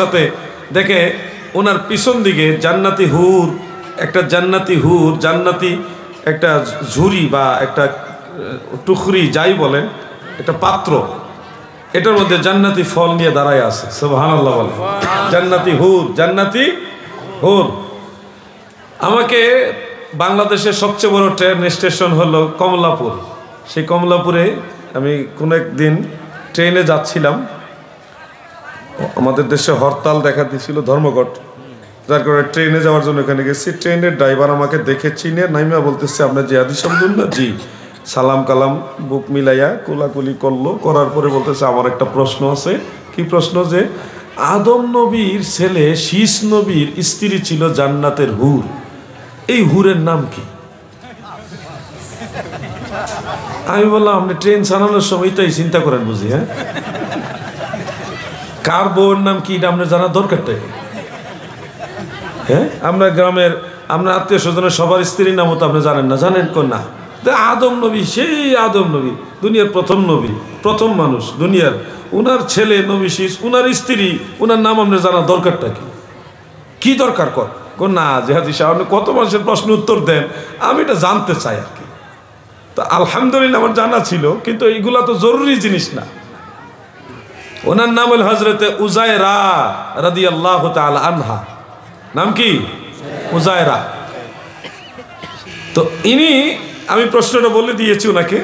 সাথে দেখে ওনার পিছন দিকে জান্নাতি হুর, একটা জান্নাতি হুর, জান্নাতি একটা ঝুড়ি বা একটা টুকরি যাই বলেন, একটা পাত্র, এটার মধ্যে জান্নাতি ফল নিয়ে দাঁড়ায় আছে। সুবহানাল্লাহ বলে, জান্নাতি হুর, জান্নাতি হুর। আমাকে বাংলাদেশের সবচেয়ে বড় ট্রেন স্টেশন হলো কমলাপুর। সেই কমলাপুরে আমি কোনো একদিন ট্রেনে যাচ্ছিলাম, আমাদের দেশে হরতাল দেখা দিয়েছিল ধর্মঘট, যার কারণে ট্রেনে যাওয়ার জন্য এখানে গেছি। ট্রেনের ড্রাইভার আমাকে দেখে চিনে নাইমা বলতেছে, আপনার জিহাদি শামদুল না? জি। সালাম কালাম বুক মিলাইয়া কোলাকুলি করলো, করার পরে বলতেছে আমার একটা প্রশ্ন আছে। কি প্রশ্ন? যে আদম নবীর ছেলে শীষ নবীর স্ত্রী ছিল জান্নাতের হুর, এই হুরের নাম কি? আমি বললাম আপনি ট্রেন চালানোর সময় তাই চিন্তা করেন বুঝি, হ্যাঁ? কার বউয়ের নাম কি এটা আপনার জানার দরকারটাই, হ্যাঁ? আপনার গ্রামের আপনার আত্মীয় স্বজনের সবার স্ত্রীর নামও তো আপনি জানেন না, জানেন কোন না? আদম নবী, সেই আদম নবী, দুনিয়ার প্রথম নবী, প্রথম মানুষ দুনিয়ার, উনার ছেলে নবী শীষ, উনার স্ত্রী, উনার নাম আপনার জানার দরকারটা কি? কি দরকার কর না জিহাদি সাহেব, আপনি কত মানুষের প্রশ্ন উত্তর দেন, আমি এটা জানতে চাই আর কি। তো আলহামদুলিল্লাহ আমার জানা ছিল, কিন্তু এইগুলা তো জরুরি জিনিস না। ওনার নাম হল হজরতে উজায়রা রাদিয়াল্লাহু তাআলা আনহা। নাম কি? উজায়রা। তো ইনি, আমি প্রশ্নটা বলে দিয়েছি ওনাকে।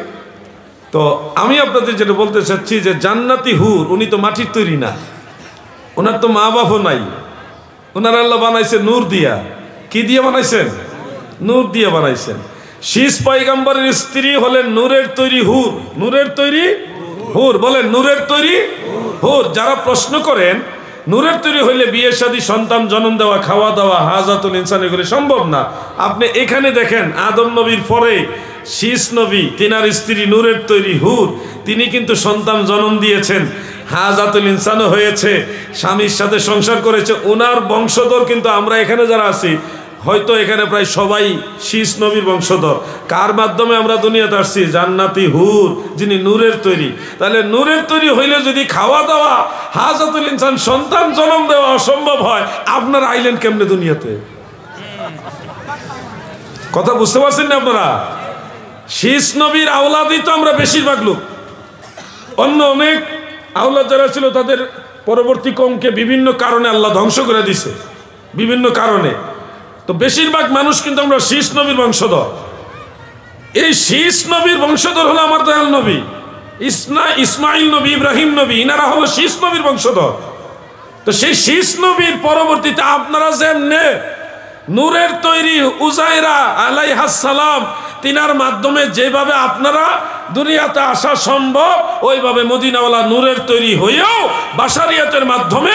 তো আমি আপনাদের যেটা বলতে চাচ্ছি যে জান্নাতি হুর, উনি তো মাটির তৈরি না, ওনার তো মা বাপও নাই, ওনার আল্লাহ বানাইছে নূর দিয়া। কি দিয়ে বানাইছেন? নূর দিয়ে বানাইছেন। শীষ পয়গম্বরের স্ত্রী হলেন নূরের তৈরি হুর, নূরের তৈরি হুর, বলেন নূরের তৈরি হুর। যারা প্রশ্ন করেন নূরের তৈরি হইলে বিয়ে শাদী, সন্তান জন্ম দেওয়া, খাওয়া দাওয়া, হাজাতুল ইনসান এগুলো সম্ভব না, আপনি এখানে দেখেন আদম নবীর পরে শীষ নবী, তিনার স্ত্রী নূরের তৈরি হুর, তিনি কিন্তু সন্তান জন্ম দিয়েছেন, হাজাতুল ইনসানও হয়েছে, স্বামীর সাথে সংসার করেছে, ওনার বংশধর কিন্তু আমরা এখানে যারা আছি হয়তো এখানে প্রায় সবাই শীষ নবীর বংশধর। কার মাধ্যমে আমরা দুনিয়াতে আসছি? জান্নাতি হুর, যিনি নূরের তৈরি। তাহলে নূরের তৈরি হইলে যদি খাওয়া দাওয়া, হাজাতুল ইনসান, সন্তান জন্ম দেওয়া অসম্ভব হয়, আপনারা আইলেন কেমনে দুনিয়াতে? কথা বুঝতে পারছেন না আপনারা? শীষ নবীর আওলাদই তো আমরা বেশিরভাগ লোক। অন্য অনেক আওলাদ যারা ছিল তাদের পরবর্তী কমকে বিভিন্ন কারণে আল্লাহ ধ্বংস করে দিছে, বিভিন্ন কারণে। তো বেশিরভাগ মানুষ কিন্তু আমরা শীষ নবীর বংশধর। এই শীষ নবীর বংশধর হলো আমার দয়াল নবী ইসমাইল নবী, ইব্রাহিম নবী, ইনারা হলো শীষ নবীর বংশধর। তো সেই শীষ নবীর পরবর্তীতে আপনারা যেমনে নূরের তৈরি উজায়রা আলাইহাস সালাম, তিনার মাধ্যমে যেভাবে আপনারা দুনিয়াতে আসা সম্ভব, ওইভাবে মদিনাওয়ালা নূরের তৈরি হয়েও বাশারিয়াতের মাধ্যমে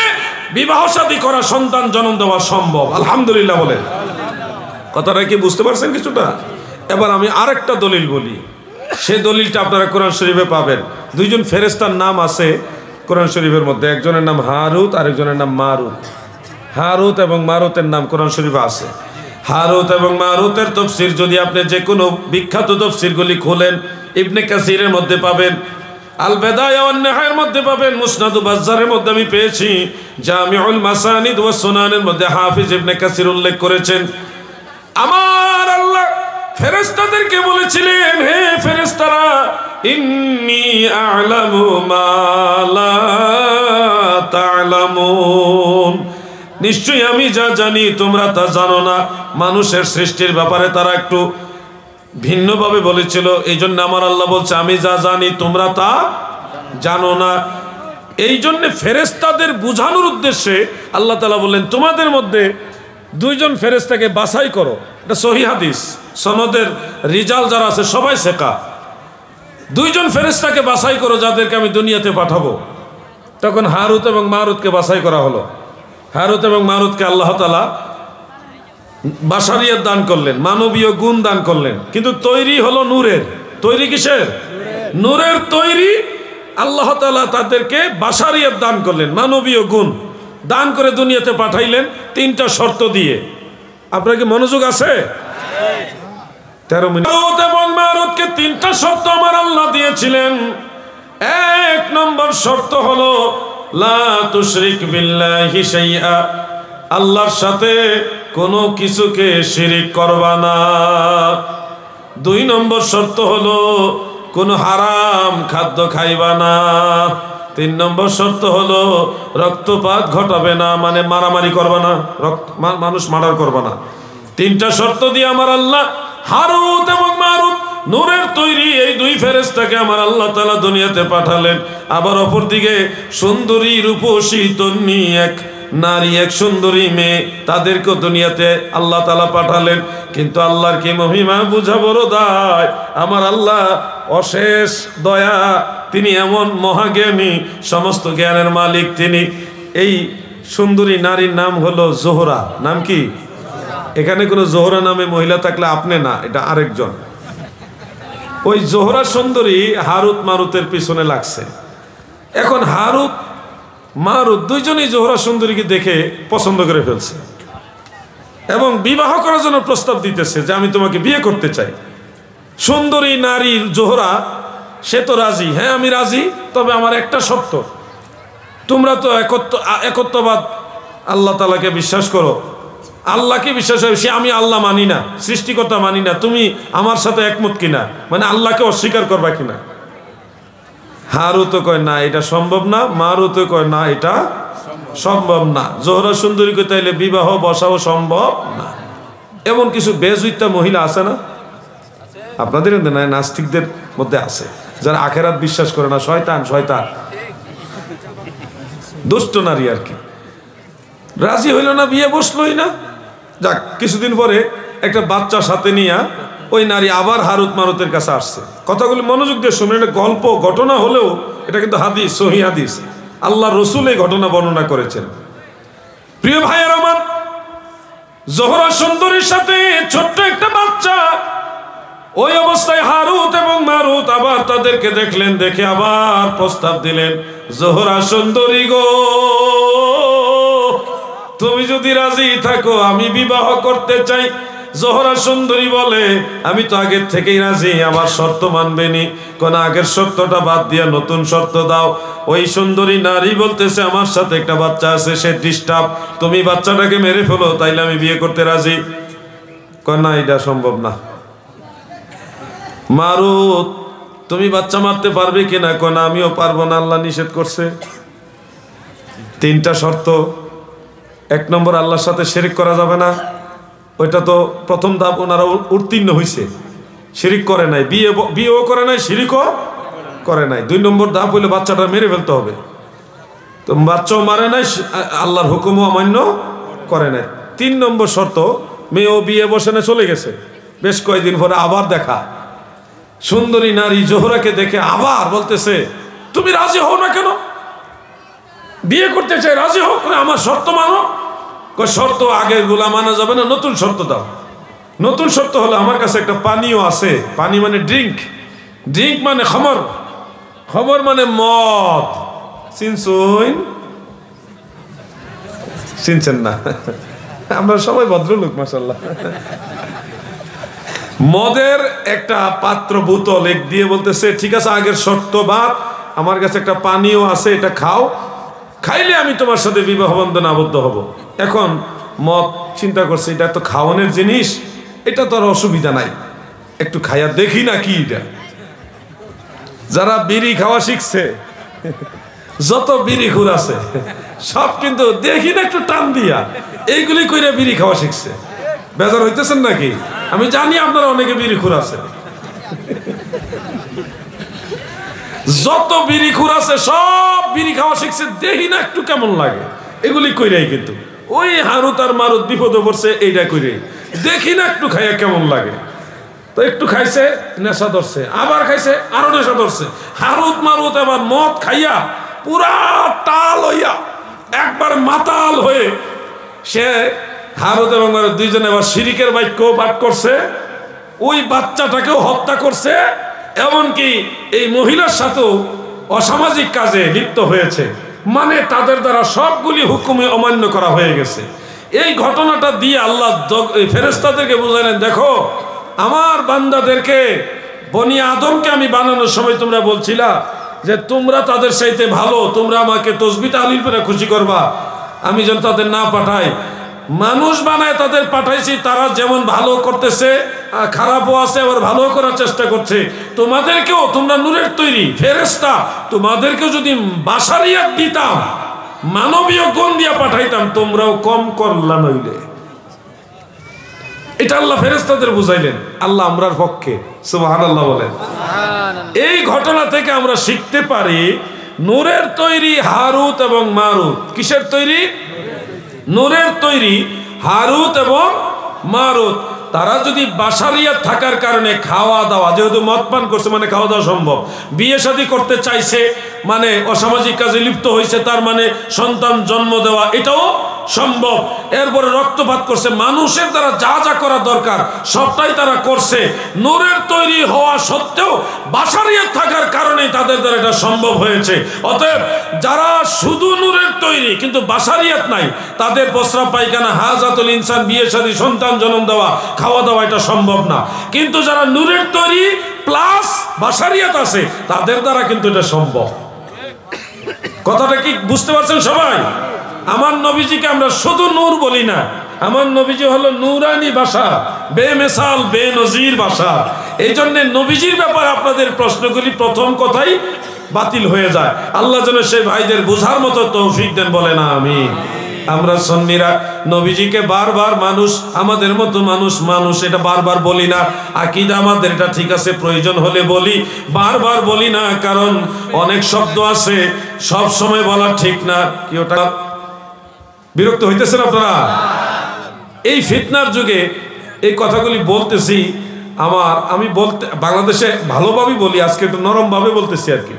বিবাহ শাদী করা, সন্তান জন্ম দেওয়া সম্ভব। আলহামদুলিল্লাহ বলে। কথাটা কি বুঝতে পারছেন কিছুটা? এবার আমি আরেকটা দলিল বলি, সে দলিলটা আপনারা কোরআন শরীফে পাবেন। দুইজন ফেরেশতার নাম আছে কোরআন শরীফের মধ্যে, একজনের নাম হারুত, আরেকজনের নাম মারুত। হারুত এবং মারুতের নাম কোরআন শরীফে আছে। হারুত এবং মারুতের তাফসীর যদি আপনি যে কোনো বিখ্যাত তাফসীরগুলি খোলেন, ইবনে কাসিরের মধ্যে পাবেন, আল বেদায়া ওয়ান নিহায়ার মধ্যে পাবেন, মুসনাদ বাজ্জারের মধ্যে আমি পেয়েছি, জামিউল মাসানিদ ওয়াস সুনানের মধ্যে হাফিজ ইবনে কাসির উল্লেখ করেছেন। আমার আল্লাহ ফেরেশতাদেরকে বলেছিলেন, হে ফেরেশতারা, ইন্নী আ'লামু মা লা তা'লামুন, নিশ্চয়ই আমি যা জানি তোমরা তা জানো না। মানুষের সৃষ্টির ব্যাপারে তারা একটু ভিন্নভাবে বলেছিল, এই জন্য আমার আল্লাহ বলছে আমি যা জানি তোমরা তা জানো না। এই জন্য ফেরেশতাদের বোঝানোর উদ্দেশ্যে আল্লাহ তাআলা বললেন, তোমাদের মধ্যে দুইজন ফেরেশতাকে বাছাই করো। এটা সহিহ হাদিস, সনদের রিজাল যারা আছে সবাই সেকা। দুইজন ফেরেশতাকে বাছাই করো যাদেরকে আমি দুনিয়াতে পাঠাবো। তখন হারুত এবং মারুতকে বাছাই করা হলো। হারুত এবং মারুতকে আল্লাহ তাআলা বাশারিয়ত দান করলেন, মানবীয় গুণ দান করলেন, কিন্তু তৈরি হলো নূরের। তৈরি কিসের? নূরের তৈরি। আল্লাহ তাআলা তাদেরকে বাশারিয়ত দান করলেন, মানবীয় গুণ দান করে দুনিয়াতে পাঠাইলেন তিনটা শর্ত দিয়ে। আপনার কি মনোযোগ আছে? 13 মিনিট। হারুত এবং মারুতকে তিনটা শর্ত আমার আল্লাহ দিয়েছিলেন। এক নম্বর শর্ত হলো লা তুশরিক বিল্লাহি শাইআ, আল্লাহর সাথে কোনো কিছুকে শিরিক করবা না। 2 নম্বর শর্ত হলো কোনো হারাম খাদ্য খাইবা না। 3 নম্বর শর্ত হলো রক্তপাত ঘটাবে না, মানে মারামারি করবা না, মানুষ মার্ডার করবা না। 3টা শর্ত দিয়ে আমার আল্লাহ হারুত এবং মারুত নূরের তৈরি এই 2 ফেরেশতাকে আমার আল্লাহ তাআলা দুনিয়াতে পাঠালেন। আবার অপরদিকে সুন্দরী রূপসী তন্নি এক নারী, এক সুন্দরী মেয়ে, তাদেরকে দুনিয়াতে আল্লাহ তাআলা পাঠালেন। কিন্তু আল্লাহর কি মহিমা বুঝা বড় দায়। আমার আল্লাহ অশেষ দয়া, তিনি এমন মহাজ্ঞানী, সমস্ত জ্ঞানের মালিক তিনি। এই সুন্দরী নারীর নাম হলো জোহরা। নাম কি? এখানে কোনো জোহরা নামে মহিলা থাকলে আপনি না, এটা আরেকজন। ওই জোহরা সুন্দরী হারুত মারুতের পিছনে লাগছে। এখন হারুত মারুত দুইজনই জোহরা সুন্দরীকে দেখে পছন্দ করে ফেলছে এবং বিবাহ করার জন্য প্রস্তাব দিতেছে যে আমি তোমাকে বিয়ে করতে চাই। সুন্দরী নারীর জোহরা, সে তো রাজি, হ্যাঁ আমি রাজি, তবে আমার একটা শর্ত, তোমরা তো একত্ববাদ আল্লাহ তাআলাকে বিশ্বাস করো, আল্লাহকে বিশ্বাস হয়, সে আমি আল্লাহ মানি না, সৃষ্টিকর্তা মানি না, তুমি আমার সাথে একমত কিনা, মানে আল্লাহকে অস্বীকার করবা কিনা। হারুত কয় না এটা সম্ভব না, মারুত কয় না এটা সম্ভব না। জোহরা সুন্দরীকে তাইলে বিবাহ বসাও সম্ভব না। এমন কিছু বেজুইতা মহিলা আছে না আপনাদের মধ্যে? না, নাস্তিকদের মধ্যে আছে, যারা আখেরাত বিশ্বাস করে না, শয়তান শয়তান দুষ্ট নারী আর কি। রাজি হইল না, বিয়ে বসলোই না। যাক, কিছুদিন পরে একটা বাচ্চা সাথে নিয়ে ওই নারী আবার হারুত মারুতের কাছে আসছে। কথাগুলি মনোযোগ দিয়ে শুনলেন, এটা গল্প ঘটনা হলেও এটা কিন্তু হাদিস, সহিহ হাদিস, আল্লাহ রসুল এই ঘটনা বর্ণনা করেছেন। প্রিয় ভাইয়ের আমার, জোহরা সুন্দরীর সাথে ছোট্ট একটা বাচ্চা, ওই অবস্থায় হারুত এবং মারুত আবার তাদেরকে দেখলেন, দেখে আবার প্রস্তাব দিলেন, জোহরা সুন্দরী গো, তুমি যদি রাজি থাকো আমি বিবাহ করতে চাই। জোহরা সুন্দরী বলে, আমি তো আগের থেকেই রাজি, আমার শর্ত মানবেনি। কোন আগের শর্তটা বাদ দিয়া নতুন শর্ত দাও। ওই সুন্দরী নারী বলতেছে, আমার সাথে একটা বাচ্চা আছে, সে ডিস্টার্ব, তুমি বাচ্চাটাকে মেরে ফেলো, তাইলে আমি বিয়ে করতে রাজি। কয় না, এটা সম্ভব না। মারুত, তুমি বাচ্চা মারতে পারবে কিনা? কয় না, আমিও পারবো না, আল্লাহ নিষেধ করছে। 3টা শর্ত। 1 নম্বর, আল্লাহর সাথে শিরিক করা যাবে না, ওইটা তো প্রথম ধাপ ওনারা উত্তীর্ণ হয়েছে, শিরিক করে নাই, বিয়েও করে নাই, শিরিকও করে নাই। 2 নম্বর ধাপ হইলে বাচ্চাটা মেরে ফেলতে হবে, তো বাচ্চাও মারে নাই, আল্লাহর হুকুমও অমান্য করে নাই। 3 নম্বর শর্ত, মেয়েও বিয়ে বসে চলে গেছে। বেশ কয়েকদিন পরে আবার দেখা, সুন্দরী নারী জোহরাকে দেখে আবার বলতেছে, তুমি রাজি হও না কেন? বিয়ে করতে চাই, রাজি হোক, আমার শর্ত মানো। শর্ত আগের গুলা মানা যাবে না, নতুন শর্ত দাও। নতুন শর্ত হলো, আমার কাছে একটা পানীয় আছে, পানি মানে ড্রিঙ্ক, ড্রিঙ্ক মানে খমর, খমর মানে মদ। চিনছেন না? আমরা সবাই ভদ্রলোক মাশাআল্লাহ। মদের একটা পাত্র, বোতল এক দিয়ে বলতেছে, ঠিক আছে আগের শর্ত বাদ, আমার কাছে একটা পানীয় আছে, এটা খাও, খাইলে আমি তোমার সাথে বিবাহ বন্ধনে আবদ্ধ হব। এখন মদ চিন্তা করছে, এটা তো খাওয়ানোর জিনিস, এটা তো আর অসুবিধা নাই, একটু খাইয়া দেখি না কি এটা। যারা বিড়ি খাওয়া শিখছে, যত বিড়ি খুর আছে সব কিন্তু দেখি না একটু টান দিয়া এইগুলি কইরা বিড়ি খাওয়া শিখছে। বেজার হইতেছেন নাকি? আমি জানি আপনারা অনেকে বিড়ি খুর আছে, যত বিড়ি খুর আছে সব বিড়ি খাওয়া শিখছে, দেখি না একটু কেমন লাগে, এগুলি কইরাই। কিন্তু ওই হারুত আর মারুত বিপদে পড়ছে এইটা কইরে, দেখি না একটু খাইয়া কেমন লাগে। তো একটু খাইছে, নেশা ধরছে, আবার খাইছে, আরো নেশা ধরছে। হারুত মারুত এবার মদ খাইয়া পুরা টাল হইয়া একবার মাতাল হয়ে সে হারুত এবং মারুত দুইজনে এবার শিরিকের বাক্য পাঠ করছে, ওই বাচ্চাটাকেও হত্যা করছে, এমনকি এই মহিলার সাথেও অসামাজিক কাজে লিপ্ত হয়েছে। মানে তাদের দ্বারা সবগুলি হুকুমে অমান্য করা হয়ে গেছে। এই ঘটনাটা দিয়ে আল্লাহ ফেরেশতাদেরকে বুঝালেন, দেখো আমার বান্দাদেরকে, বনি আদমকে আমি বানানোর সময় তোমরা বলছিলা যে তোমরা তাদের চাইতে ভালো, তোমরা আমাকে তসবিহ তাহলিল করে খুশি করবা, আমি যেন তাদের না পাঠাই। মানুষ বানায় তাদের পাঠাইছি, তারা যেমন ভালো করতেছে খারাপও আছে, আবার ভালো করার চেষ্টা করছে। তোমাদেরকেও, তোমরা নূরের তৈরি ফেরেশতা, তোমাদেরকেও যদি বাশারিয়াত দিতাম, মানবীয় গুণ দিয়া পাঠাইতাম, তোমরাও কম করলা নইলে। এটা আল্লাহ ফেরেশতাদের বুঝাইলেন, আল্লাহ আমরার পক্ষে। সুবহানাল্লাহ বলেন। এই ঘটনা থেকে আমরা শিখতে পারি নূরের তৈরি হারুত এবং মারুত। কিসের তৈরি? নূরের তৈরি হারুত এবং মারুত। তারা যদি বাশারিয়াত থাকার কারণে খাওয়া দাওয়া, যেহেতু মদ পান করছে মানে খাওয়া দাওয়া সম্ভব, বিয়ে শাদী করতে চাইছে মানে অসামাজিক কাজে লিপ্ত হয়েছে, তার মানে সন্তান জন্ম দেওয়া এটাও সম্ভব। এরপরে রক্তপাত করছে, মানুষের দ্বারা যা যা করা দরকার সবটাই তারা করছে। নূরের তৈরি হওয়া সত্ত্বেও বাশারিয়াত থাকার কারণে তাদের দ্বারা এটা সম্ভব হয়েছে। অতএব যারা শুধু নূরের তৈরি কিন্তু বাশারিয়াত নাই, তাদের প্রস্রাব পায়খানা, হাজাতুল ইনসান, বিয়ে শাদী, সন্তান জন্ম দেওয়া, খাওয়া দাওয়া এটা সম্ভব না। কিন্তু যারা নূরের তৈরি প্লাস বাশারিয়াত আছে, তাদের দ্বারা কিন্তু এটা সম্ভব। কথাটা কি বুঝতে পারছেন সবাই? আমার নবীজিকে আমরা শুধু নূর বলি না, আমার নবীজি হলো নূরানি ভাষা, বেমেসাল বেনজির ভাষা। এই জন্য নবীজির ব্যাপারে আপনাদের প্রশ্নগুলি প্রথম কথাই বাতিল হয়ে যায়। আল্লাহ যেন সেই ভাইদের বোঝার মতো তৌফিক দেন, বলে না আমিন। আমরা সুন্নিরা নবীজিকে বারবার মানুষ, আমাদের মতো মানুষ এটা বারবার বলি না। আকীদা আমাদের এটা ঠিক আছে, প্রয়োজন হলে বলি, বারবার বলি না, কারণ অনেক শব্দ আছে সব সময় বলা ঠিক না। কি ওটা বিরক্ত হইতেছেন আপনারা? এই ফিতনার যুগে এই কথাগুলি বলতেছি, আমি বলতে বাংলাদেশে ভালোভাবেই বলি, আজকে একটু নরমভাবে বলতেছি আর কি।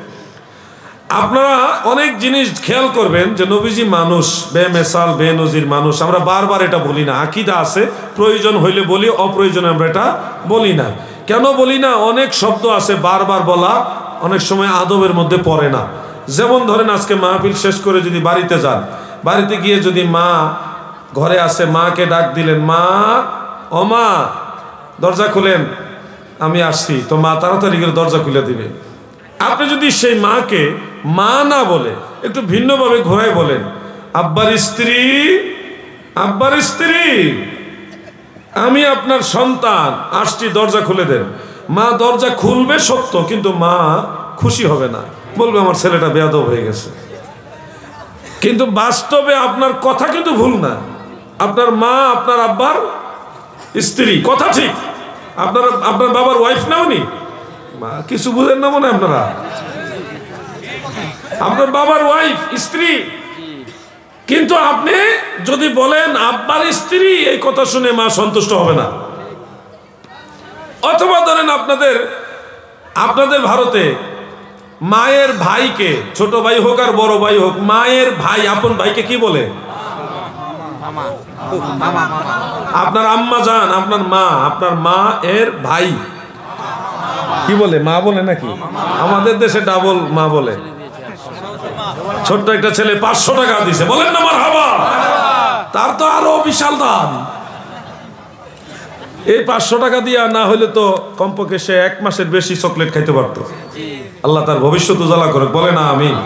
আপনারা অনেক জিনিস খেয়াল করবেন যে নবীজি মানুষ, বেমেসাল বেনজির মানুষ। আমরা বারবার এটা বলি না, আকীদা আছে, প্রয়োজন হইলে বলি, অপ্রয়োজনে আমরা এটা বলি না। কেন বলি না? অনেক শব্দ আছে বারবার বলা অনেক সময় আদবের মধ্যে পড়ে না। যেমন ধরেন আজকে মাহফিল শেষ করে যদি বাড়িতে যান, বাড়িতে গিয়ে যদি মা ঘরে আসে, মাকে ডাক দিলেন, মা, ও মা দরজা খুলেন, আমি আসছি, তো মা তাড়াতাড়ি করে দরজা খুলে দিবে। আপনি যদি সেই মাকে মা না বলে একটু ভিন্নভাবে ঘোরায় বলেন, আব্বার স্ত্রী, আব্বার স্ত্রী, আমি আপনার সন্তান, আসছি, দরজা খুলে দেন। মা দরজা খুলবে সত্য, কিন্তু মা খুশি হবে না, বলবে আমার ছেলেটা বেয়াদব হয়ে গেছে। কিন্তু বাস্তবে আপনার কথা কিন্তু ভুল না, আপনার মা আপনার আব্বার স্ত্রী, কথা ঠিক। আপনার বাবার ওয়াইফ না উনি? মা কিছু বুঝেন না মনে আপনারা? আপনার বাবার ওয়াইফ, স্ত্রী। কিন্তু আপনি যদি বলেন আব্বার স্ত্রী, এই কথা শুনে মা সন্তুষ্ট হবে না। অথবা ধরেন আপনাদের ভারতে মায়ের ভাইকে, ছোট ভাই হোক আর বড় ভাই হোক, মায়ের ভাই আপন ভাইকে কি বলে? আপনার আম্মা জান, আপনার মা, আপনার মা এর ভাই কি বলে? মা বলে নাকি? আমাদের দেশে ডাবল মা বলে। ছোট্ট একটা ছেলে 500 টাকা দিছে, বলেন না মারহাবা, তার তো আরো বিশাল দাম। এই 500 টাকা দিয়া না হলে তো কমপক্ষে সে 1 মাসের বেশি চকলেট খাইতে পারতো। আল্লাহ তার ভবিষ্যৎ উজালা করে, বলে না আমিন।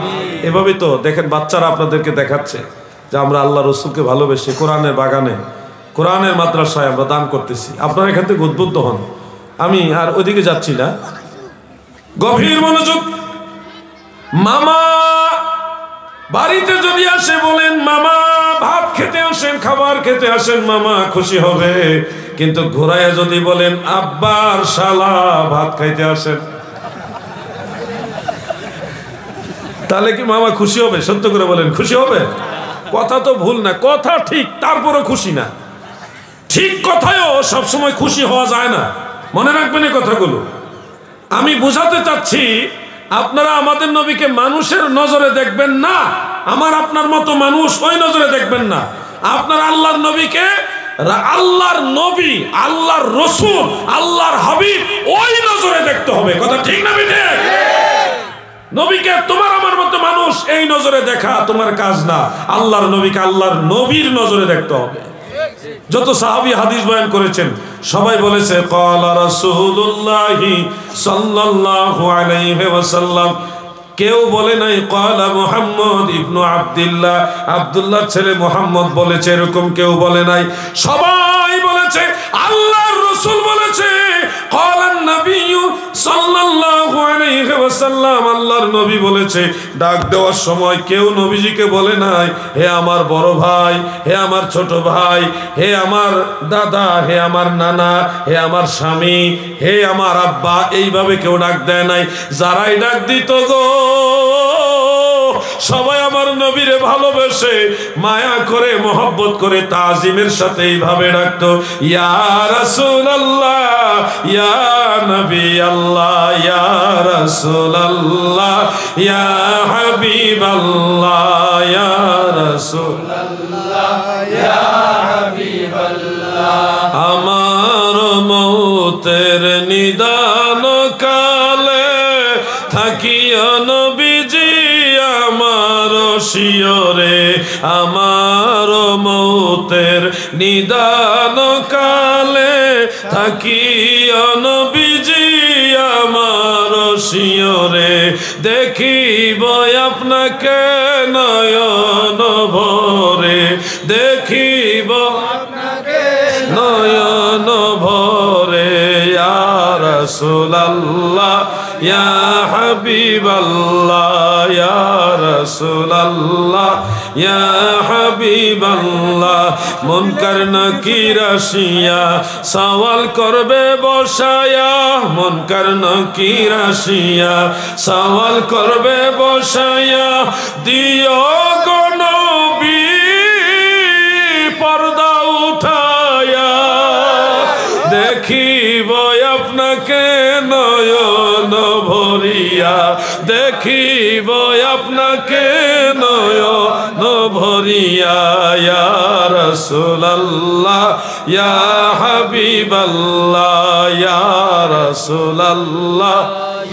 এভাবেই তো দেখেন বাচ্চারা আপনাদেরকে দেখাচ্ছে যে আমরা আল্লাহ রসুলকে ভালোবেসে কোরআনের বাগানে, কোরআনের মাদ্রাসায় আমরা দান করতেছি। আপনারা এখান থেকে উদ্বুদ্ধ হন, আমি আর ওইদিকে যাচ্ছি না। গভীর মনোযোগ। মামা বাড়িতে যদি আসে বলেন, মামা ভাত খেতে আসেন, খাবার খেতে আসেন, মামা খুশি হবে। কিন্তু ঘোরায় যদি বলেন, আব্বার শালা ভাত খাইতে আসেন, তাহলে কি মামা খুশি হবে? সত্য করে বলেন, খুশি হবে? কথা তো ভুল না, কথা ঠিক, তারপরও খুশি না। ঠিক কথায়ও সবসময় খুশি হওয়া যায় না, মনে রাখবেন এই কথাগুলো। আমি বুঝাতে চাচ্ছি, আপনারা আমাদের নবীকে মানুষের নজরে দেখবেন না, আমার আপনার মতো মানুষ ওই নজরে দেখবেন না। আপনারা আল্লাহর নবীকে, আল্লাহর নবী, আল্লাহর রসুল, আল্লাহর হাবিব ওই নজরে দেখতে হবে। কথা ঠিক না বেটে? নবীকে তোমার আমার মতো মানুষ এই নজরে দেখা তোমার কাজ না, আল্লাহর নবীকে আল্লাহর নবীর নজরে দেখতে হবে। যত সাহাবী হাদিস বয়ান করেছেন সবাই বলেছে, ক্বালা রাসূলুল্লাহি সাল্লাল্লাহু আলাইহি ওয়াসাল্লাম, কেউ বলে নাই ক্বালা মুহাম্মদ ইবনু আব্দুল্লাহ, আব্দুল্লাহর ছেলে মুহাম্মদ বলেছে, এরকম কেউ বলে নাই। সবাই বলেছে আল্লাহর রাসূল বলেছে, ক্বালান নবিয়্যু সাল্লাল্লাহু আলাইহি ওয়াসাল্লাম, আল্লাহর নবী বলেছে। ডাক দেওয়ার সময় কেউ নবীজিকে বলে নাই হে আমার বড় ভাই, হে আমার ছোট ভাই, হে আমার দাদা, হে আমার নানা, হে আমার স্বামী, হে আমার আব্বা, এইভাবে কেউ ডাক দেয় নাই। যারাই ডাক দিত গো, সবাই আমার নবীরে ভালোবেসে মায়া করে মহব্বত করে তাজিমের সাথে এইভাবে ডাকতো, ইয়া রাসূলুল্লাহ, ইয়া নবী আল্লাহ, ইয়া রাসূলুল্লাহ, ইয়া হাবিবাল্লাহ, ইয়া রাসূলুল্লাহ, ইয়া হাবিবাল্লাহ। আমার মৌতের নিদান কালে থাকিয়া নবীজি আমার শিয়রে, আমার মৌতের নিদান কালে থাকিয়া নবীজি আমার শিয়রে, দেখিব আপনাকে নয়ন ভরে, দেখিব আপনাকে নয়ন ভরে, ইয়া রাসূলুল্লাহ, ইয়া হাবিবাল্লাহ, ইয়া রাসূলুল্লাহ, ইয়া হাবিবাল্লাহ। মুনকার নাকির আসিয়া সওয়াল করবে বসায়া, মুনকার নাকির আসিয়া সওয়াল করবে বসায়া, দিও গো নবী পর্দা উঠায়া, দেখিব আপনাকে নয়ন ভরিয়া, দেখিব আপনাকে নয়ন ভরিয়া, ইয়া রাসূলুল্লাহ, ইয়া হাবিবাল্লাহ, ইয়া রাসূলুল্লাহ,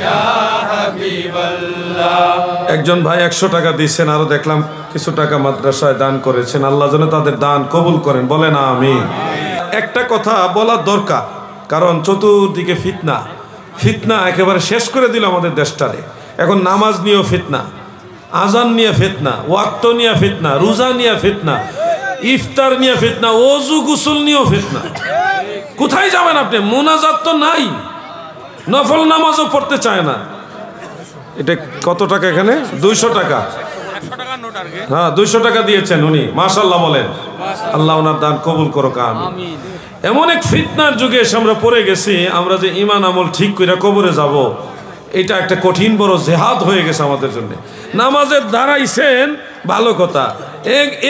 ইয়া হাবিবাল্লাহ। একজন ভাই 100 টাকা দিয়েছেন, আরো দেখলাম কিছু টাকা মাদ্রাসায় দান করেছেন। আল্লাহ যেন তাদের দান কবুল করেন, বলেন আমিন। একটা কথা বলা দরকার, কারণ চতুর্দিকে ফিতনা, ফিতনা একেবারে শেষ করে দিল আমাদের দেশটারে। এখন নামাজ নিয়েও ফিতনা, আজান নিয়ে ফিতনা, ওয়াক্ত নিয়ে ফিতনা, রোজা নিয়ে ফিতনা, ইফতার নিয়ে ফিতনা, ওযু গোসল নিয়েও ফিতনা। কোথায় যাবেন আপনি? মুনাজাত তো নাই, নফল নামাজও পড়তে চায় না। এটা কত টাকা এখানে? 200 টাকা। হ্যাঁ 200 টাকা দিয়েছেন উনি, মাশাআল্লাহ বলেন। আল্লাহ ওনার দান কবুল করুক, আমিন। এমন এক ফিতনার যুগে এসে আমরা পড়ে গেছি, আমরা যে ঈমান আমল ঠিক করে কবরে যাব, এটা একটা কঠিন বড় জেহাদ হয়ে গেছে আমাদের জন্য। নামাজের দাঁড়াইছেন ভালো কথা,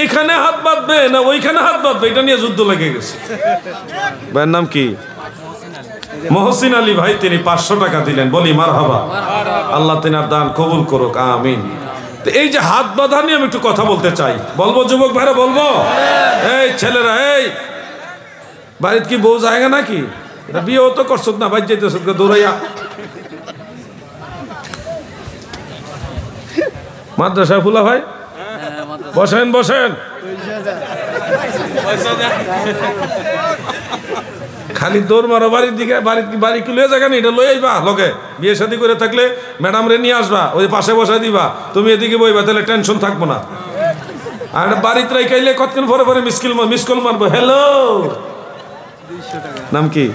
এখানে হাত বাঁধবে না ওইখানে হাত বাঁধবে, এটা নিয়ে যুদ্ধ লেগে গেছে। ভাইয়ের নাম কি? মহসিন আলী ভাই, তিনি 500 টাকা দিলেন, বলি মারহাবা। আল্লাহ তিনার দান কবুল করুক, আমিন। তো এই যে হাত বাঁধা নিয়ে আমি একটু কথা বলতে চাই, বলবো যুবক ভাইরা, বলবো? এই ছেলেরা, এই বাড়িতে কি বউ জায়গা নাকি? এটা বিয়ে তো করছো না, বাইর যাইতেছ দৌড়াইয়া। মাদ্রাসায় ফুলা ভাই, বসেন বসেন। খালি দৌড় মারো বাড়ির দিকে, বাড়ি কি লয়ে জায়গা নেই, এটা লয়ে আইবা লগে। বিয়ে শাদী করে থাকলে ম্যাডাম রে নিয়ে আসবা, ওই পাশে বসাই দিবা, তুমি এদিকে বইবা, তাহলে টেনশন থাকবো না। আর বাড়িতে রাইখাইলে কতক্ষণ পরে পরে মিস কল মারবো, হ্যালো। নাম কি?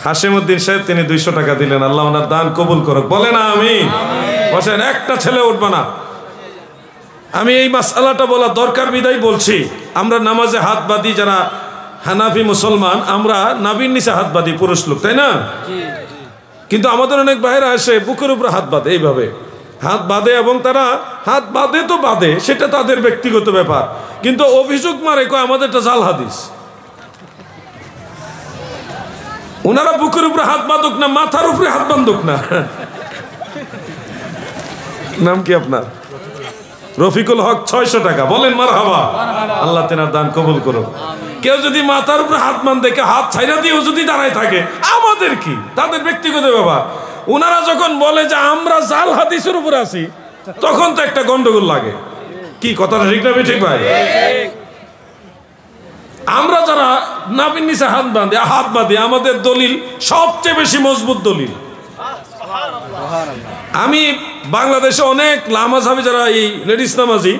হাশিমউদ্দিন সাহেব, তিনি 200 টাকা দিলেন। আল্লাহ ওনার দান কবুল করুক, বলেন আমিন। বসেন, একটা ছেলে উঠবে না। আমি এই মাসআলাটা বলা দরকার বিদায় বলছি। আমরা নামাজে হাত বাঁধি, যারা হানাফি মুসলমান, আমরা নাভির নিচে হাত বাঁধি, পুরুষ লোক, তাই না? কিন্তু আমাদের অনেক ভাইরা আসে বুকের উপরে হাত বাঁধে, এইভাবে হাত বাঁধে, এবং তারা হাত বাঁধে তো বাঁধে, সেটা তাদের ব্যক্তিগত ব্যাপার, কিন্তু অভিযোগ মারে কয় আমাদেরটা জাল হাদিস। ওনারা বুকের উপরে হাত বাঁধুক না, মাথার উপরে হাত বাঁধুক না। নাম কি আপনার? রফিকুল হক, 600 টাকা, বলেন মারহাবা। আল্লাহ তেনার দান কবুল করুন। কেউ যদি মাথার উপরে হাত বাঁধে, হাত ছাইরা দিয়েও যদি দাঁড়ায় থাকে, আমাদের কি? তাদের ব্যক্তিগত ব্যাপার। ওনারা যখন বলে যে আমরা জাল হাদিসের উপরে আছি, তখন তো একটা গন্ডগোল লাগে। কি কথাটা ঠিক না ঠিক ভাই? আমরা যারা নাভির নিচে হাত বাঁধি, আমাদের দলিল সবচেয়ে বেশি মজবুত দলিল। আমি বাংলাদেশে অনেক লামাজহাবি যারা এই লেডিস নামাজি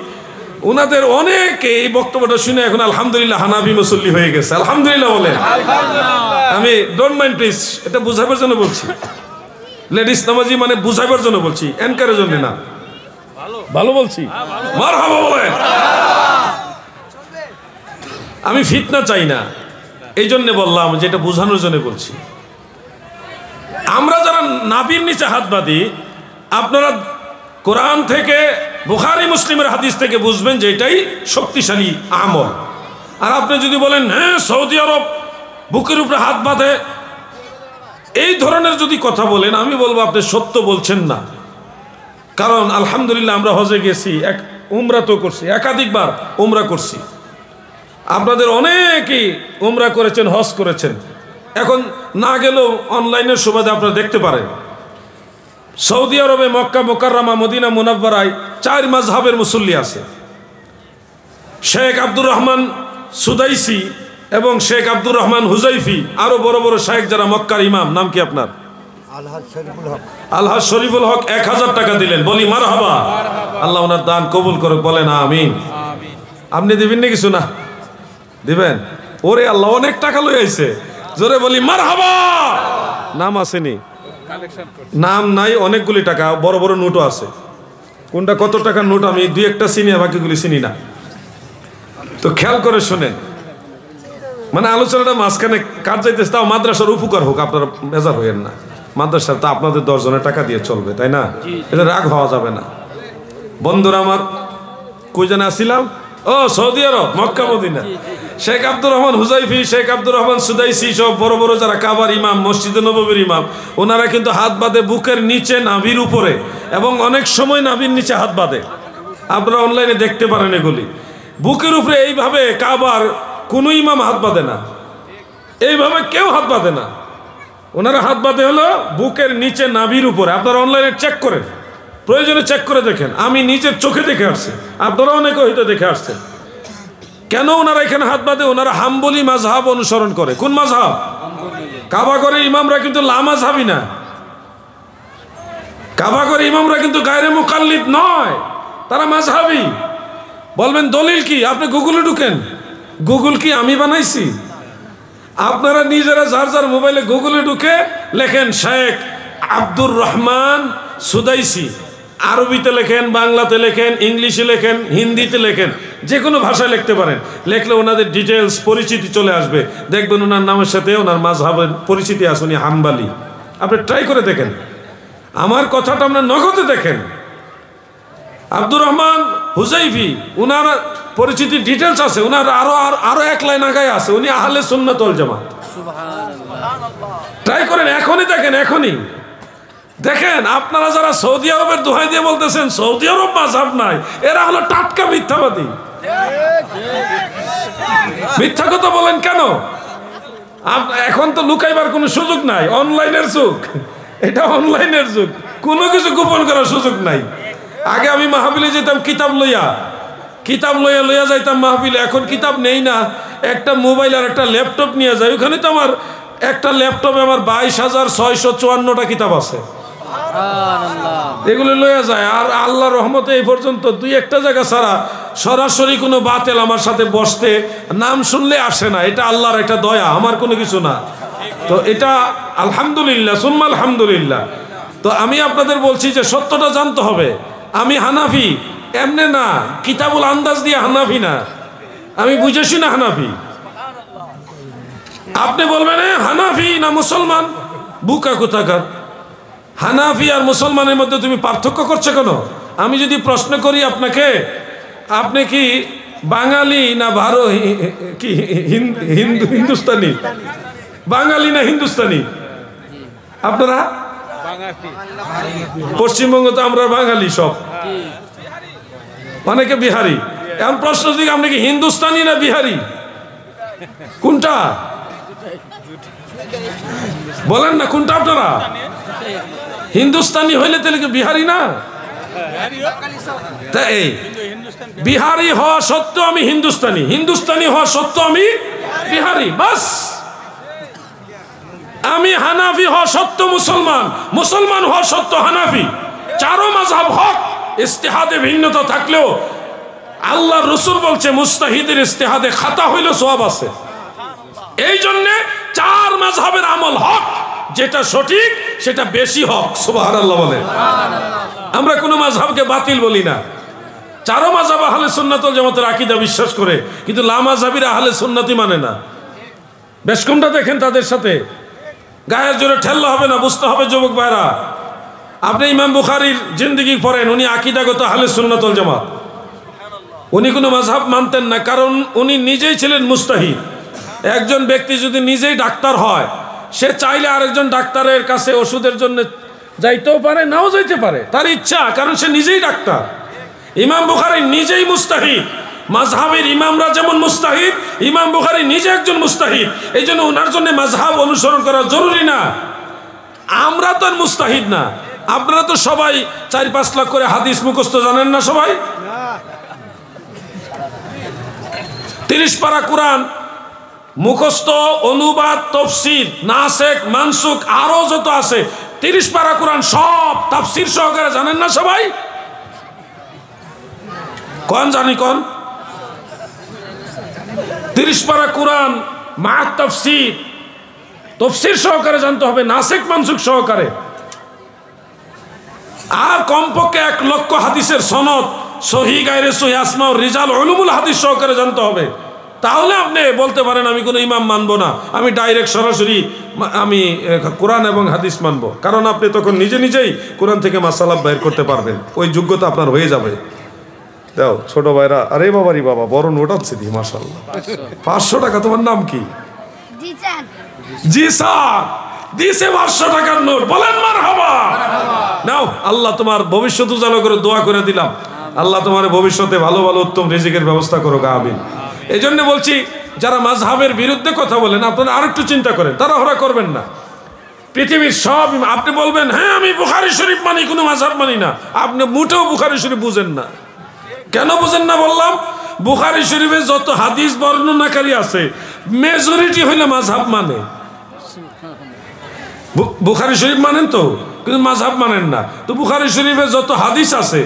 ওনাদের অনেক এই বক্তব্যটা শুনে এখন আলহামদুলিল্লাহ হানাফি মুসল্লি হয়ে গেছে। আলহামদুলিল্লাহ বলেন। আমি ডোন্ট মাইন্ড প্লিজ, এটা বুঝাবার জন্য বলছি। লেডিস নামাজি মানে বুঝাবার জন্য বলছি, এনকারের জন্য না। ভালো বলছি, মারহাবা বলেন। আমি ফিতনা চাই না, এই জন্য বললাম যে এটা বোঝানোর জন্য বলছি। আমরা যারা নাভির নিচে হাত বাঁধি, আপনারা কোরআন থেকে বুখারী মুসলিমের হাদিস থেকে বুঝবেন যে এটাই শক্তিশালী আমল। আর আপনি যদি বলেন হ্যাঁ সৌদি আরব বুকের উপরে হাত বাঁধে, এই ধরনের যদি কথা বলেন, আমি বলবো আপনি সত্য বলছেন না। কারণ আলহামদুলিল্লাহ আমরা হজে গেছি, উমরা তো করছি, একাধিকবার উমরা করছি। আপনাদের অনেকেই উমরা করেছেন, হজ করেছেন। এখন না গেলেও অনলাইনের সুবাদে আপনারা দেখতে পারেন সৌদি আরবে মক্কা মুকাররমা মদিনা মুনাব্বারায় 4 মাযহাবের মুসল্লি আছে। শেখ আব্দুর রহমান সুদাইসি এবং শেখ আব্দুর রহমান হুজাইফি, আরো বড় বড় শেখ যারা মক্কার ইমাম। নাম কি আপনার? আলহাজ শরীফুল হক 1000 টাকা দিলেন, বলি মারহাবা। আল্লাহ ওনার দান কবুল করুক, বলেন আমিন। আপনি দিবেন না কিছু? না দিবেন? ওরে আল্লাহ, অনেক টাকা লই আইছে, জোরে বলি মারহাবা। নাম আসেনি? নাম নাই, অনেকগুলি টাকা, বড় বড় নোটও আছে। কোনটা কত টাকার নোট আমি 2-1টা চিনি, বাকিগুলি চিনি না। তো খেয়াল করে শোনেন, মানে আলোচনাটা মাঝখানে কাট যাইতেছে, তাও মাদ্রাসার উপকার হোক, আপনারা বেজার হইয়েন না। মাদ্রাসার তো আপনাদের 10 জনের টাকা দিয়ে চলবে, তাই না? এটা রাগ হওয়া যাবে না। বন্ধুরা আমার, কই জানে আসছিলাম? ও সৌদি আরব মক্কা মদিনা। শেখ আব্দুর রহমান হুজাইফি, শেখ আব্দুর রহমান সুদাইসি সব বড় বড় যারা কাবার ইমাম, মসজিদে নববীর ইমাম, ওনারা কিন্তু হাত বাঁধে বুকের নিচে, নাভির উপরে, এবং অনেক সময় নাভির নিচে হাত বাঁধে। আপনারা অনলাইনে দেখতে পারেন এগুলি। বুকের উপরে এইভাবে কাবার কোনো ইমাম হাত বাঁধে না, এইভাবে কেউ হাত বাঁধে না। ওনারা হাত বাঁধে হলো বুকের নিচে, নাভির উপরে। আপনারা অনলাইনে চেক করেন, প্রয়োজনে চেক করে দেখেন। আমি নিজের চোখে দেখে আসছি, আপনারা অনেকে হয়তো দেখে আসছেন। কেন ওনারা এখানে হাত বাঁধে? ওনারা হাম্বলি মাযহাব অনুসরণ করে। কোন মাযহাব? কাবা করে ইমামরা কিন্তু লামাযহাবি না। কাবা করে ইমামরা কিন্তু গায়রে মুকাল্লিদ নয়, তারা মাযহাবি। বলবেন দলিল কি? আপনি গুগলে ঢুকেন, গুগল কি আমি বানাইছি? আপনারা নিজেরা যার যার মোবাইলে গুগলে ঢুকে লেখেন শেখ আব্দুর রহমান সুদাইসি, আরবিতে লেখেন, বাংলাতে লেখেন, ইংলিশে লেখেন, হিন্দিতে লেখেন, যে কোনো ভাষায় লিখতে পারেন। লেখলে ওনাদের ডিটেলস, পরিচিতি চলে আসবে। দেখবেন ওনার নামের সাথে ওনার মাযহাবের পরিচিতি আছে, উনি হাম্বালি। আপনি ট্রাই করে দেখেন, আমার কথাটা আপনার নগদে দেখেন। আব্দুর রহমান হুজাইফি, উনার পরিচিতি ডিটেলস আছে, উনার আরো 1 লাইন আগায় আছে, উনি আহলে সুন্নাত ওয়াল জামাত। ট্রাই করেন, এখনই দেখেন, এখনই দেখেন। আপনারা যারা সৌদি আরবের দোহাই দিয়ে বলতেছেন সৌদি আরব মাযহাব নাই, এরা হলো টাটকা মিথ্যাবাদী। মিথ্যা কথা বলেন কেন? এখন তো লুকাইবার কোনো সুযোগ নাই, অনলাইনের যুগ, এটা অনলাইনের যুগ, কোনো কিছু গোপন করার সুযোগ নাই। আগে আমি মাহফিলে যেতাম কিতাব লইয়া যাইতাম মাহফিলে। এখন কিতাব নেই না, একটা মোবাইল আর একটা ল্যাপটপ নিয়ে যাই। ওখানে তো আমার একটা ল্যাপটপে আমার 22,654টা কিতাব আছে, এগুলো লইয়া যায়। আর আল্লাহর রহমতে এই পর্যন্ত 2-1টা জায়গা ছাড়া সরাসরি কোনো বাতেল আমার সাথে বসতে নাম শুনলে আসে না। এটা আল্লাহর একটা দয়া, আমার কোনো কিছু না। তো এটা আলহামদুলিল্লাহ, সুম্মা আলহামদুলিল্লাহ। তো আমি আপনাদের বলছি যে সত্যটা জানতে হবে। আমি হানাফি এমনে না, কিতাবুল আন্দাজ দিয়ে হানাফি না, আমি বুঝেছি না হানাফি। আপনি বলবেন হানাফি না মুসলমান, বুকা কোথাকার। হানাফি আর মুসলমানের মধ্যে তুমি পার্থক্য করছো কেন? আমি যদি প্রশ্ন করি আপনাকে, আপনি কি বাঙালি না কি হিন্দুস্তানি? বাঙালি না হিন্দুস্তানি? আপনারা পশ্চিমবঙ্গ তো আমরা বাঙালি সব, অনেকে বিহারি। এখন প্রশ্ন দিকে আপনি কি হিন্দুস্তানি না বিহারি, কোনটা বলেন না? কোনটা আপনারা? হিন্দুস্তানি হইলে তাহলে কি বিহারি না? তাই বিহারি হওয়া সত্ত্বেও আমি হিন্দুস্তানি, হিন্দুস্তানি হওয়া সত্ত্বেও আমি বিহারি, বাস। আমি হানাফি হওয়া সত্য মুসলমান, মুসলমান হওয়া সত্য হানাফি, চারো মাযহাব হক। ইজতিহাদে ভিন্নতা থাকলেও আল্লাহর রাসূল বলছে মুজতাহিদের ইজতিহাদে খাতা হইল সওয়াব আছে। এই জন্য চার মাযহাবের আমল হক, যেটা সঠিক সেটা বেশি হক। সুবহানাল্লাহ বলে। আমরা কোনো মাযহাবকে বাতিল বলি না। চারো মাযহাব আহলে সুন্নাত ওয়াল জামাতের আকীদা বিশ্বাস করে, কিন্তু লামাযহাবীরা আহলে সুন্নাতই মানে না। বেশ কোনটা দেখেন তাদের সাথে গায়ের জোরে ঠেললে হবে না, বুঝতে হবে যুবক ভাইরা। আপনি ইমাম বুখারীর জিন্দেগি পড়েন, উনি আকীদাগত আহলে সুন্নাত ওয়াল জামাত। উনি কোনো মাযহাব মানতেন না, কারণ উনি নিজেই ছিলেন মুজতাহিদ। একজন ব্যক্তি যদি নিজেই ডাক্তার হয়, সে চাইলে আরেকজন ডাক্তারের কাছে ওষুধের জন্য যাইতেও পারে, নাও যাইতে পারে, তার ইচ্ছা, কারণ সে নিজেই ডাক্তার। ইমাম বুখারী নিজেই মুজতাহিদ, মাযহাবের ইমামরা যেমন মুজতাহিদ, ইমাম বুখারী নিজে একজন মুজতাহিদ। এই জন্য ওনার জন্য মাযহাব অনুসরণ করা জরুরি না। আমরা তো আর মুজতাহিদ না। আপনারা তো সবাই 4-5 লাখ করে হাদিস মুখস্থ জানেন না সবাই? 30 পারা কোরআন মুখস্থ, অনুবাদ, তাফসীর, নাসেখ, মানসুখ, আরো যত আছে 30 পারা কোরআন সব তাফসীর সহকারে জানেন না সবাই? কোন জানি কোন 30 পারা কোরআন মা তাফসীর, তাফসীর সহকারে জানতে হবে, নাসেখ মানসুখ সহকারে। আর কমপক্ষে 1 লক্ষ হাদিসের সনদ, সহিহ, গায়রে সহিহ, আসমা ও রিজাল, উলুমুল হাদিস সহকারে জানতে হবে। তাহলে আপনি বলতে পারেন আমি কোনো ইমাম মানবো না, আমি ডাইরেক্ট সরাসরি আমি কোরআন এবং হাদিস মানবো। কারণ আপনি তখন নিজে নিজেই কোরআন থেকে মাসালা বের করতে পারবেন, ওই যোগ্যতা আপনার হয়ে যাবে। দাও ছোট ভাইরা, আরে বাবারি বাবা, বড় নোট আছে দি, মাশাআল্লাহ। 500 টাকা। তোমার নাম কি? জি স্যার, দিছে 500 টাকার নোট, বলেন মারহাবা। নাও, আল্লাহ তোমার ভবিষ্যৎ উজালা করে দোয়া করে দিলাম, আল্লাহ তোমার ভবিষ্যতে ভালো ভালো উত্তম রিজিকের ব্যবস্থা করো, আমিন। এই জন্য বলছি, যারা মাযহাবের বিরুদ্ধে কথা বলেন, আপনারা আরেকটু চিন্তা করেন, তাড়াহুড়া করবেন না। পৃথিবীর সব, আপনি বলবেন হ্যাঁ আমি বুখারী শরীফ মানি, কোনো মাযহাব মানি না, আপনি মোটেও বুখারী শরীফ বুঝেন না। কেন বুঝেন না বললাম? বুখারী শরীফে যত হাদিস বর্ণনাকারী আছে, মেজরিটি হইলে মাযহাব মানে। বুখারী শরীফ মানেন তো, কিন্তু মাযহাব মানেন না। তো বুখারী শরীফে যত হাদিস আছে,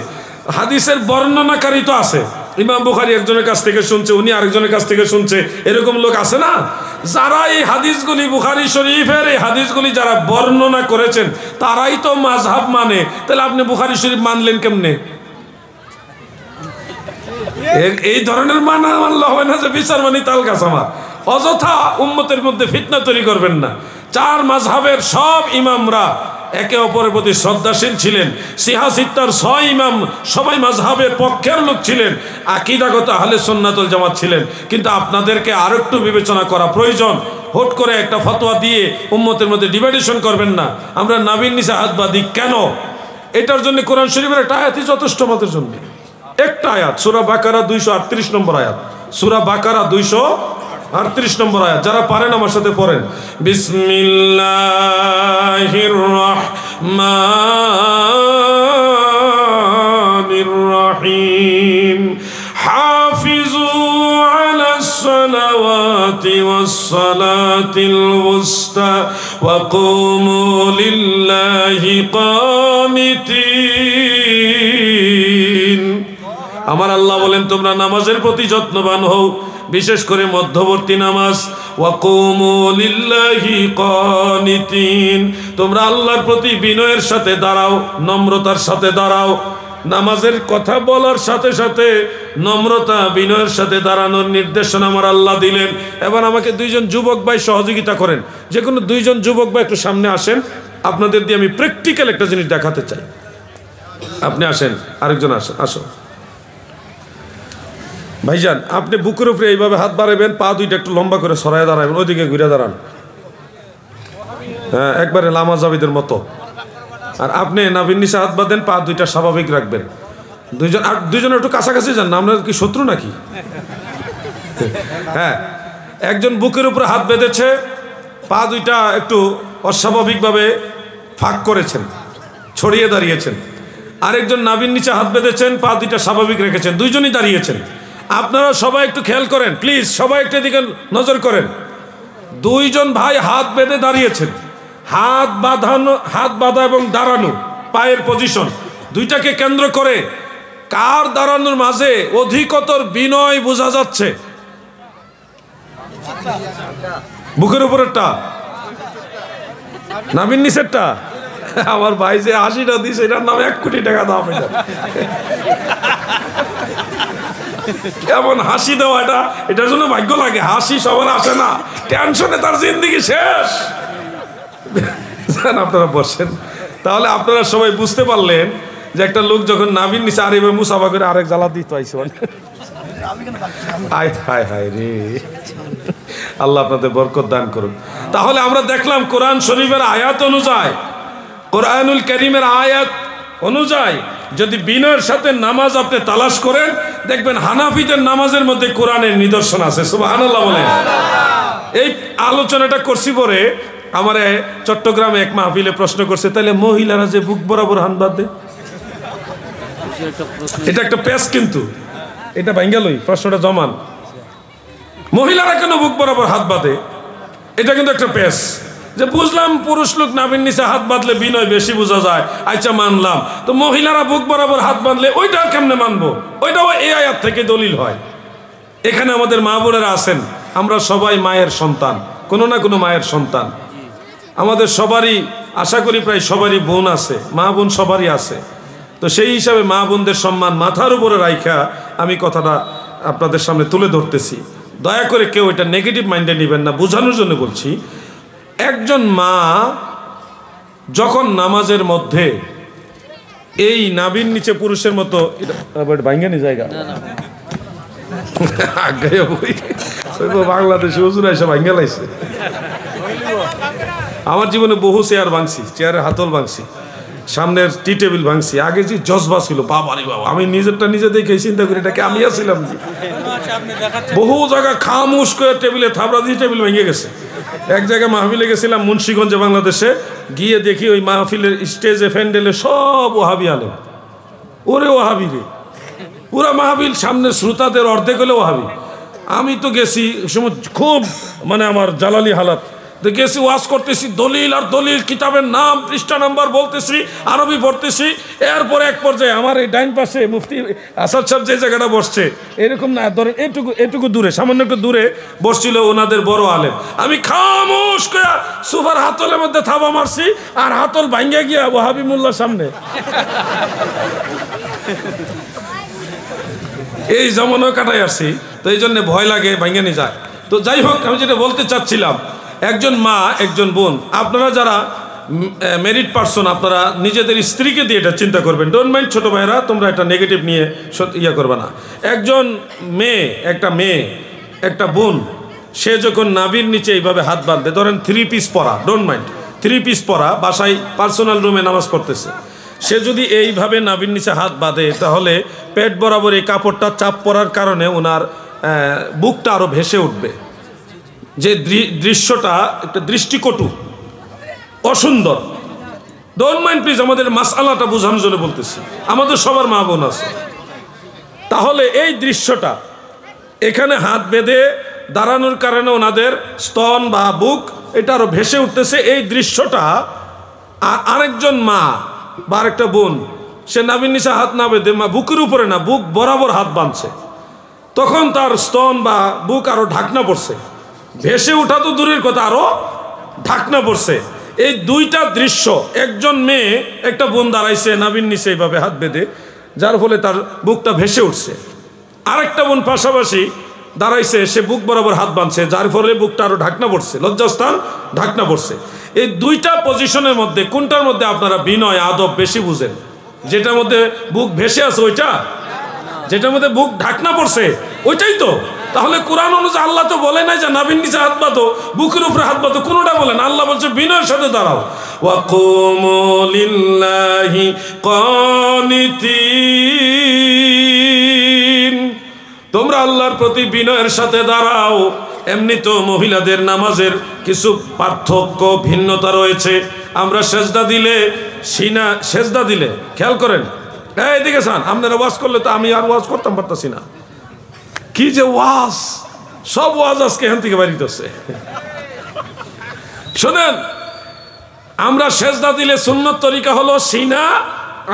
হাদিসের বর্ণনাকারী তো আছে। ইমাম বুখারী একজনের কাছ থেকে শুনছে, উনি আরেকজনের কাছ থেকে শুনছে, এরকম লোক আছে না? যারা এই হাদিসগুলি, বুখারী শরীফের এই হাদিসগুলি যারা বর্ণনা করেছেন, তারাই তো মাযহাব মানে। তাহলে আপনি বুখারী শরীফ মানলেন কেমনে? এই ধরনের মানা মানলে হবে না যে বিচার মানি তাল গাছ আমার। অযথা উম্মতের মধ্যে ফিতনা তৈরি করবেন না। 4 মাযহাবের সব ইমামরা একে অপরের প্রতি শ্রদ্ধাশীল ছিলেন। সিহাসিত্তার 6 ইমাম সবাই মাযহাবের পক্ষের লোক ছিলেন, আকীদাগত আহলে সুন্নাত ওয়াল জামাত ছিলেন। কিন্তু আপনাদেরকে আরো একটু বিবেচনা করা প্রয়োজন। হুট করে একটা ফতোয়া দিয়ে উম্মতের মধ্যে ডিভাইডেশন করবেন না। আমরা নাবির নিচে হাত বাঁধি কেন? এটার জন্য কোরআন শরীফের একটা আয়াতই যথেষ্ট আমাদের জন্য। একটা আয়াত, সূরা বাকারা 238 নম্বর আয়াত, সূরা বাকারা 238 নম্বর আয়াত। যারা পারেন আমার সাথে পড়েন, বিসমিল্লাহির রাহমানির রাহিম। হাফিজু আলাস সালাওয়াতি ওয়াস সালাতিল উসতা ওয়া কুমু লিল্লাহি কানিতিন। আমার আল্লাহ বলেন, তোমরা নামাজের প্রতি যত্নবান হও, বিশেষ করে মধ্যবর্তী নামাজ। ওয়া কুমু লিল্লাহি কানিতিন, তোমরা আল্লাহর প্রতি বিনয়ের সাথে দাঁড়াও, নম্রতার সাথে দাঁড়াও। নামাজের কথা বলার সাথে সাথে নম্রতা, বিনয়ের সাথে দাঁড়ানোর নির্দেশনা আমার আল্লাহ দিলেন। এবার আমাকে 2 জন যুবক ভাই সহযোগিতা করেন। যে কোনো 2 জন যুবক ভাই একটু সামনে আসেন, আপনাদের দিয়ে আমি প্র্যাকটিক্যাল একটা জিনিস দেখাতে চাই। আপনি আসেন, আরেকজন আসেন, আসো ভাইজান। আপনি বুকের উপরে এইভাবে হাত বাড়াবেন, পা 2টা একটু লম্বা করে সরায় দাঁড়াবেন, ওইদিকে ঘুরে দাঁড়ান। হ্যাঁ, একবারে লামাজাবিদের মতো। আর আপনি নাভির নিচে হাত বাঁধেন, পা 2টা স্বাভাবিক রাখবেন। 2 জন, আর 2 জন একটু কাছাকাছি যান না, আপনার কি শত্রু নাকি? হ্যাঁ, একজন বুকের উপরে হাত বেঁধেছে, পা 2টা একটু অস্বাভাবিকভাবে ফাঁক করেছেন, ছড়িয়ে দাঁড়িয়েছেন। আরেকজন নাভির নিচে হাত বেঁধেছেন, পা 2টা স্বাভাবিক রেখেছেন, 2 জনই দাঁড়িয়েছেন। আপনারা সবাই একটু খেয়াল করেন প্লিজ, সবাই একটু এদিকে নজর করেন। 2 জন ভাই হাত বেঁধে দাঁড়িয়েছেন, হাত বাঁধানো, হাত বাঁধা এবং দাঁড়ানো পায়ের পজিশন দুইটাকে কেন্দ্র করে কার দাঁড়ানোর মাঝে অধিকতর বিনয় বোঝা যাচ্ছে? বুকের উপরেরটা, নাভির নিচেরটা? আমার ভাই যে 80টা দিছে এটার নাম 1 কোটি টাকা দাম। এটা কেমন হাসি দেওয়া, এটার জন্য ভাগ্য লাগে। হাসি সবার আসে না, টেনশনে তার জিন্দেগি শেষ। আপনারা বসেন, তাহলে আপনারা সবাই বুঝতে পারলেন যে একটা লোক যখন নাভির নিচে আর এবার মুসাফা করে আরেক জ্বালা দিতে আইছে। হায় হায় হায় রে, আল্লাহ আপনাদের বরকত দান করুন। তাহলে আমরা দেখলাম কোরআন শরীফের আয়াত অনুযায়ী, কোরআনুল কারীমের আয়াত অনুযায়ী যদি বিনয়ের সাথে নামাজ আপনি তালাশ করেন, দেখবেন হানাফিদের নামাজের মধ্যে কোরআনের নিদর্শন আছে। সুবহানাল্লাহ বলেন। এই আলোচনাটা করছি পরে আমারে চট্টগ্রামে এক মাহফিলে প্রশ্ন করছে, তাহলে মহিলারা যে বুক বরাবর হাত বাঁধে, এটা একটা পেশ, কিন্তু এটা ভাঙ্গালই প্রশ্নটা জমান, মহিলারা কেন বুক বরাবর হাত বাঁধে? এটা কিন্তু একটা পেশ। যে বুঝলাম পুরুষ লোক নাভির নিচে হাত বাঁধলে বিনয় বেশি বোঝা যায়, আচ্ছা মানলাম, তো মহিলারা বুক বরাবর হাত বাঁধলে ওইটা কেমনে মানবো? ওইটাও এই আয়াত থেকে দলিল হয়। এখানে আমাদের মা বোনেরা আছেন, আমরা সবাই মায়ের সন্তান, কোনো না কোনো মায়ের সন্তান। আমাদের সবারই, আশা করি প্রায় সবারই বোন আছে, মা বোন সবারই আছে। তো সেই হিসাবে মা বোনদের সম্মান মাথার উপরে রাইখা আমি কথাটা আপনাদের সামনে তুলে ধরতেছি। দয়া করে কেউ এটা নেগেটিভ মাইন্ডে নেবেন না, বোঝানোর জন্য বলছি। একজন মা যখন নামাজের মধ্যে এই নাভির নিচে পুরুষের মতো ভাঙ্গানি জায়গা বাংলাদেশে হুজুরা এসে ভাঙ্গা লাইছে। আমার জীবনে বহু চেয়ার ভাঙছি, চেয়ারের হাতল ভাঙছি, সামনের টি টেবিল ভাঙছি। আগে যে জজবা ছিল, বাবারি বাবা, আমি নিজেরটা নিজে দেখে চিন্তা করি এটাকে আমি আসছিলাম। বহু জায়গা খামুশ করে টেবিলে থাবড়া দিয়ে টেবিল ভেঙে গেছে। এক জায়গায় মাহফিলে গেছিলাম মুন্সিগঞ্জে, বাংলাদেশে। গিয়ে দেখি ওই মাহফিলের স্টেজে ফ্যান্ডেলে সব ওহাবি আলেম। ওরে ওহাবি রে, পুরা মাহফিল সামনে শ্রোতাদের অর্ধেক হলে ওহাবি। আমি তো গেছি সময় খুব মানে আমার জালালি হালাত, তো গেছি ওয়াজ করতেছি, দলিল আর দলিল, কিতাবের নাম পৃষ্ঠা নাম্বার বলতেছি, আরবি পড়তেছি। এরপরে এক পর্যায়ে আমার এই ডাইন পাশে মুফতি আসাদ সাহেব যে জায়গাটা বসছে, এরকম না ধরেন এটুকু দূরে, সামান্য একটু দূরে বসছিল ওনাদের বড় আলেম। আমি খামোশ করে সুফার হাতলের মধ্যে থাবা মারছি, আর হাতল ভাঙ্গা গিয়া ওয়াহাবি মোল্লার সামনে। এই জমানো কাটাই আসছি, তো এই জন্য ভয় লাগে, ভাঙ্গা নিয়ে যায়। তো যাই হোক, আমি যেটা বলতে চাচ্ছিলাম, একজন মা, একজন বোন, আপনারা যারা ম্যারিড পারসন, আপনারা নিজেদের স্ত্রীকে দিয়ে এটা চিন্তা করবেন। ডোন্ট মাইন্ড ছোটো ভাইয়েরা, তোমরা এটা নেগেটিভ নিয়ে ইয়ে করবে না। একজন মেয়ে, একটা বোন, সে যখন নাভির নিচে এইভাবে হাত বাঁধবে, ধরেন 3 পিস পরা, ডোন্ট মাইন্ড 3 পিস পরা, বাসায় পার্সোনাল রুমে নামাজ পড়তেছে, সে যদি এইভাবে নাভির নিচে হাত বাঁধে, তাহলে পেট বরাবর এই কাপড়টা চাপ পড়ার কারণে ওনার বুকটা আরও ভেসে উঠবে। যে দৃশ্যটা একটা দৃষ্টিকটু, অসুন্দর। ডোন্ট মাইন্ড প্লিজ, আমাদের মাসআলাটা বোঝানোর জন্য বলতেছি, আমাদের সবার মা বোন আছে। তাহলে এই দৃশ্যটা, এখানে হাত বেঁধে দাঁড়ানোর কারণে ওনাদের স্তন বা বুক এটা আরো ভেসে উঠতেছে। এই দৃশ্যটা আরেকজন মা বা আরেকটা বোন, সে নাভির নিচে হাত না বেঁধে, বুকের উপরে না, বুক বরাবর হাত বাঁধছে, তখন তার স্তন বা বুক আরো ঢাকনা পড়ছে, ভেসে ওঠা তো দূরের কথা, আরো ঢাকনা পড়ছে। এই দুইটা দৃশ্য, একজন মেয়ে, একটা বোন দাঁড়াইছে নাভির নিচে এইভাবে হাত বেঁধে, যার ফলে তার বুকটা ভেসে উঠছে। আরেকটা বোন পাশাপাশি দাঁড়াইছে, সে বুক বরাবর হাত বাঁধছে, যার ফলে বুকটা আরো ঢাকনা পড়ছে, লজ্জাস্থান ঢাকনা পড়ছে। এই দুইটা পজিশনের মধ্যে কোনটার মধ্যে আপনারা বিনয় আদব বেশি বুঝেন? যেটার মধ্যে বুক ভেসে আছে ওইটা, যেটার মধ্যে বুক ঢাকনা পড়ছে ওইটাই তো। তাহলে কোরআন অনুযায়ী আল্লাহ তো বলে নাই যে নাভির নিচে হাত বাঁধো, বুকের উপরে হাত বাঁধো, কোনোটা বলেন। আল্লাহ বলছে বিনয়ের সাথে দাঁড়াও। ওয়াকুমু লিল্লাহি কানিতিন, তোমরা আল্লাহর প্রতি বিনয়ের সাথে দাঁড়াও। এমনি তো মহিলাদের নামাজের কিছু পার্থক্য, ভিন্নতা রয়েছে। আমরা সেজদা দিলে, সেজদা দিলে, খেয়াল করেন, এদিকে চান, আপনারা ওয়াজ করলে তো আমি আর ওয়াজ করতাম পারতাছি না। কি যে ওয়াজ, সব ওয়াজ আজকে এখান থেকে বাড়িতে আসছে। শোনেন, আমরা সেজদা দিলে সুন্নত তরিকা হলো সিনা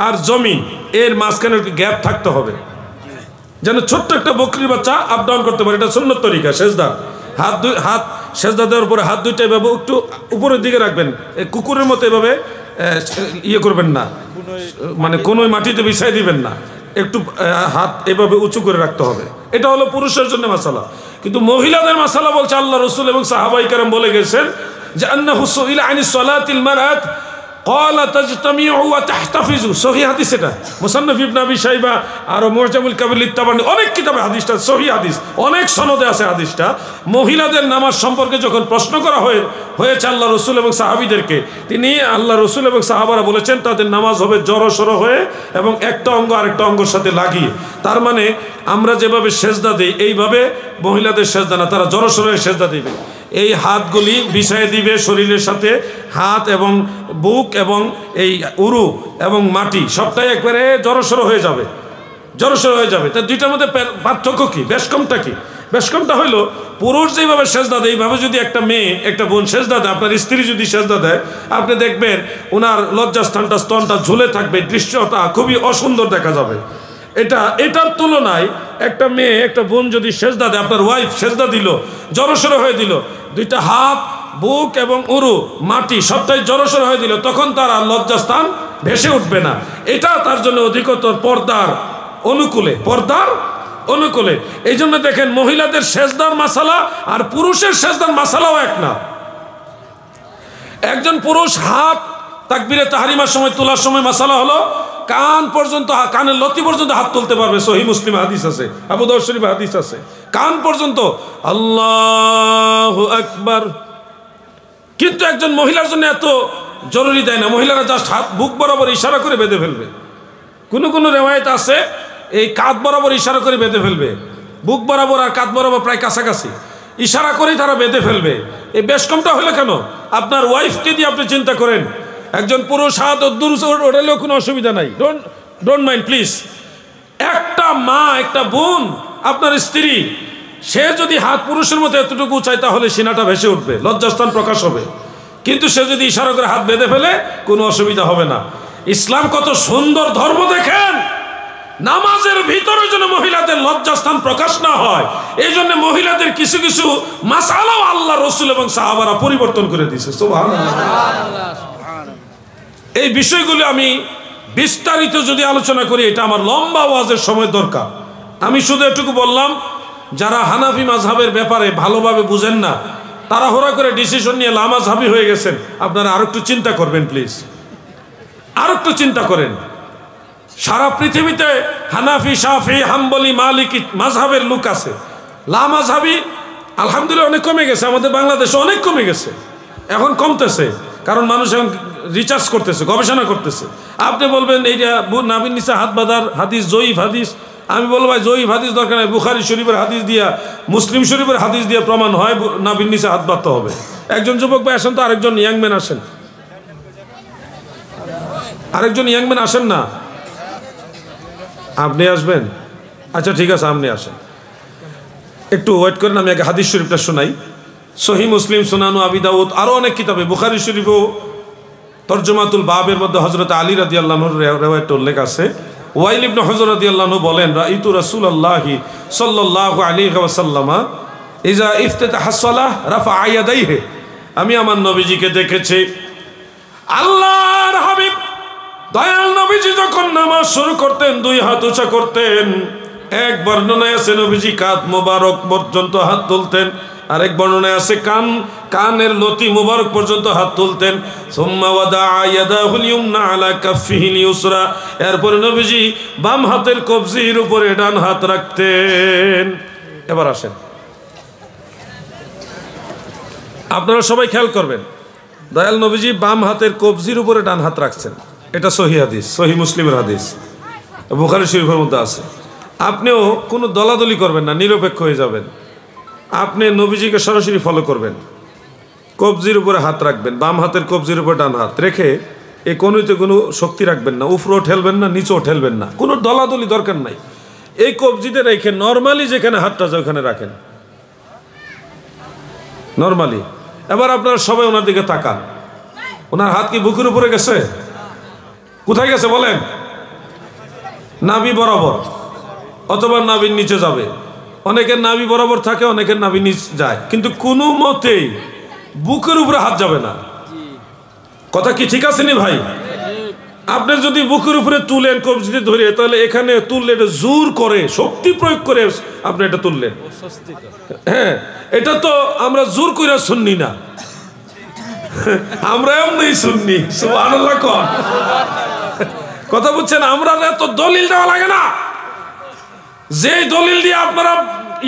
আর জমিন এর মাঝখানে একটু গ্যাপ থাকতে হবে, যেন ছোট্ট একটা বকরির বাচ্চা আপ ডাউন করতে পারে। এটা সুন্নত তরিকা সেজদা। হাত সেজদা দেওয়ার পরে হাত দুইটা এভাবে একটু উপরের দিকে রাখবেন, কুকুরের মতো এভাবে ইয়ে করবেন না, মানে কোনো মাটিতে বিছাই দিবেন না, একটু হাত এভাবে উঁচু করে রাখতে হবে। এটা হলো পুরুষের জন্য মাসালা। কিন্তু মহিলাদের মাসালা বলছে আল্লাহ রসুল এবং সাহাবাই কেরাম বলে গেছেন যে আন্নাহু সুইলা আনিস সালাতিল মারআত ক্বালা তাজতামিউ ওয়া তাহতাফিজু। সহিহ হাদিস, এটা মুসান্নাফ ইবনে আবি শাইবা আর মুজামুল কাবির লিত্তাবানি অনেক কিতাবে হাদিসটা সহিহ হাদিস, অনেক সনদে আছে হাদিসটা। মহিলাদের নামাজ সম্পর্কে যখন প্রশ্ন করা হয়েছে আল্লাহ রসুল এবং সাহাবীদেরকে, তিনি আল্লাহ রসুল এবং সাহাবারা বলেছেন তাদের নামাজ হবে জড়সড় হয়ে এবং একটা অঙ্গ আরেকটা অঙ্গের সাথে লাগিয়ে। তার মানে আমরা যেভাবে সেজদা দিই এইভাবে মহিলাদের সেজদা না, তারা জড়সড় হয়ে সেজদা দিবে। এই হাতগুলি বিছায়ে দিবে শরীরের সাথে, হাত এবং বুক এবং এই উরু এবং মাটি সবটাই একবারে জড়সড় হয়ে যাবে, জড়সড় হয়ে যাবে। তার দুইটার মধ্যে পার্থক্য কি, বেশকমটা কি? বেশকমটা হইল পুরুষ যেভাবে সেজদা দেয় এইভাবে যদি একটা মেয়ে একটা বোন সেজদা দেয়, আপনার স্ত্রী যদি সেজদা দেয়, আপনি দেখবেন ওনার লজ্জাস্থানটা স্তনটা ঝুলে থাকবে, দৃশ্যটা খুবই অসুন্দর দেখা যাবে। এটার তুলনায় একটা মেয়ে একটা বোন যদি সেজদা দেয়, আপনার ওয়াইফ সেজদা দিল, জড়সড় হয়ে দিল, দুইটা হাত বুক এবং উরু মাটি সবটাই জড়সড় হয়ে দিল, তখন তার আর লজ্জাস্থান ভেসে উঠবে না। এটা তার জন্য অধিকতর পর্দার অনুকূলে। এই জন্য দেখেন মহিলাদের সেজদার মাসালা আর পুরুষের সেজদার মাসালাও এক না। একজন পুরুষ হাত তাকবীরে তাহরিমার সময় তোলার সময় মাসালা হলো কান পর্যন্ত, কানের লতি পর্যন্ত হাত তুলতে পারবে। সহিহ মুসলিম হাদিস আছে, আবু দাউদ শরীফ হাদিস আছে, কান পর্যন্ত আল্লাহু আকবার। কিন্তু একজন মহিলার জন্য এত জরুরি দেয় না, মহিলারা জাস্ট হাত বুক বরাবর ইশারা করে বেঁধে ফেলবে। কোনো রেওয়ায়েত আছে এই কাঁধ বরাবর ইশারা করে বেঁধে ফেলবে, বুক বরাবর আর কাঁধ বরাবর প্রায় কাছাকাছি ইশারা করেই তারা বেঁধে ফেলবে। এই বেশ কমটা হলো কেন? আপনার ওয়াইফকে দিয়ে আপনি চিন্তা করেন, একজন পুরুষ হাত দূর ওঠালেও কোনো অসুবিধা নাই, ডোন্ট মাইন্ড প্লিজ। একটা মা একটা বোন আপনার স্ত্রী, সে যদি হাত পুরুষের মতো এতটুকু চায় তাহলে সিনাটা ভেসে উঠবে, লজ্জাস্থান প্রকাশ হবে। কিন্তু সে যদি ইশারা করে হাত বেঁধে ফেলে কোনো অসুবিধা হবে না। ইসলাম কত সুন্দর ধর্ম দেখেন। নামাজের ভিতরে যেন মহিলাদের লজ্জাস্থান প্রকাশ না হয়, এই জন্য মহিলাদের কিছু কিছু মাসালাও আল্লাহ রসুল এবং সাহাবারা পরিবর্তন করে দিয়েছে। সুবহানাল্লাহ। এই বিষয়গুলো আমি বিস্তারিত যদি আলোচনা করি এটা আমার লম্বা ওয়াজের সময় দরকার। আমি শুধু এটুকু বললাম, যারা হানাফি মাযহাবের ব্যাপারে ভালোভাবে বুঝেন না, তাড়াহুড়া করে ডিসিশন নিয়ে লামাযহাবী হয়ে গেছেন, আপনারা আর একটু চিন্তা করবেন প্লিজ, আর একটু চিন্তা করেন। সারা পৃথিবীতে হানাফি শাফি হাম্বলি মালিকি মাযহাবের লোক আছে, লামাযহাবী আলহামদুলিল্লাহ অনেক কমে গেছে, আমাদের বাংলাদেশে অনেক কমে গেছে, এখন কমতেছে, কারণ মানুষ এখন রিসার্চ করতেছে, গবেষণা করতেছে। আপনি বলবেন এইটা নাবির নিচে হাত বাঁধার হাদিস জয়ীফ হাদিস, আমি বলবো ভাই জয়ীফ হাদিস দরকার নাই, বুখারী শরীফের হাদিস দিয়া মুসলিম শরীফের হাদিস দিয়ে প্রমাণ হয় নাবির নিচে হাত বাঁধতে হবে। একজন যুবক ভাই আসেন তো, আরেকজন ইয়াংম্যান আসেন, আরেকজন ইয়াংম্যান আসেন না, আপনি আসবেন? আচ্ছা ঠিক আছে, আপনি আসেন, একটু ওয়েট করেন, আমি আগে হাদিস শরীফটা শোনাই। সহিহ মুসলিম, সুনানু আবি দাউদ, আরও অনেক কিতাবে, বুখারী শরীফও তরজমাতুল বাবের মধ্যে হযরত আলী রাদিয়াল্লাহু আনহুর রিওয়ায়াত উল্লেখ আছে। ওয়াইল ইবনে হুজর রাদিয়াল্লাহু আনহু বলেন, রাইতু রাসূলুল্লাহি সাল্লাল্লাহু আলাইহি ওয়াসাল্লাম ইজা ইফতাতাহাস সালাহ রাফা ইয়াদাইহি, আমি আমার নবীজিকে দেখেছি, আল্লাহর হাবিব দয়াল নবীজি যখন নামাজ শুরু করতেন দুই হাত উঁচা করতেন। এক বর্ণনায় আছে নবীজি কাঁধ মোবারক পর্যন্ত হাত তুলতেন, আরেক বর্ণনায় আছে কানের লতি মুবারক পর্যন্ত হাত তুলতেন। সুম্মা ওয়াদা ইয়াদাহুল ইউমনা আলা কাফিহিল ইউসরা, এরপরে নবীজি বাম হাতের কবজির উপরে ডান হাত রাখতেন। এবার আসেন, আপনারা সবাই খেয়াল করবেন, দয়াল নবীজি বাম হাতের কবজির উপরে ডান হাত রাখছেন, এটা সহিহ হাদিস, সহিহ মুসলিমের হাদিস, বুখারী শরীফের মধ্যে আছে। আপনিও কোনো দলাদলি করবেন না, নিরপেক্ষ হয়ে যাবেন, আপনি নবীজিকে সরাসরি ফলো করবেন। কবজির উপরে হাত রাখবেন, বাম হাতের কবজির উপরে ডান হাত রেখে এই কোনোতে কোনো শক্তি রাখবেন না, উপরেও ঠেলবেন না, নিচেও ঠেলবেন না, কোনো দলাদলি দরকার নাই। এই কবজিতে রেখে নর্মালি যেখানে হাতটা যায় ওখানে রাখেন, নর্মালি। এবার আপনারা সবাই ওনার দিকে তাকান, ওনার হাত কি বুকের উপরে গেছে? কোথায় গেছে বলেন? নাভি বরাবর অথবা নাভির নিচে যাবে। অনেকের নাভি বরাবর থাকে, অনেকের নাভি নিচে যায়, কিন্তু কোনো মতেই বুকের উপরে হাত যাবে না। কথা কি ঠিক আছে নি ভাই? আপনি যদি বুকের উপরে তুলেন কবজিতে ধরে, তাহলে এখানে তুললে এটা জোর করে, শক্তি প্রয়োগ করে আপনি এটা তুললেন। হ্যাঁ, এটা তো আমরা জোর করে শুননি না, আমরা এমনি শুননি। সুবহানাল্লাহ কোন কথা বুঝছেন? আমরা এত দলিল দেওয়া লাগে না। যে দলিল দিয়ে আপনারা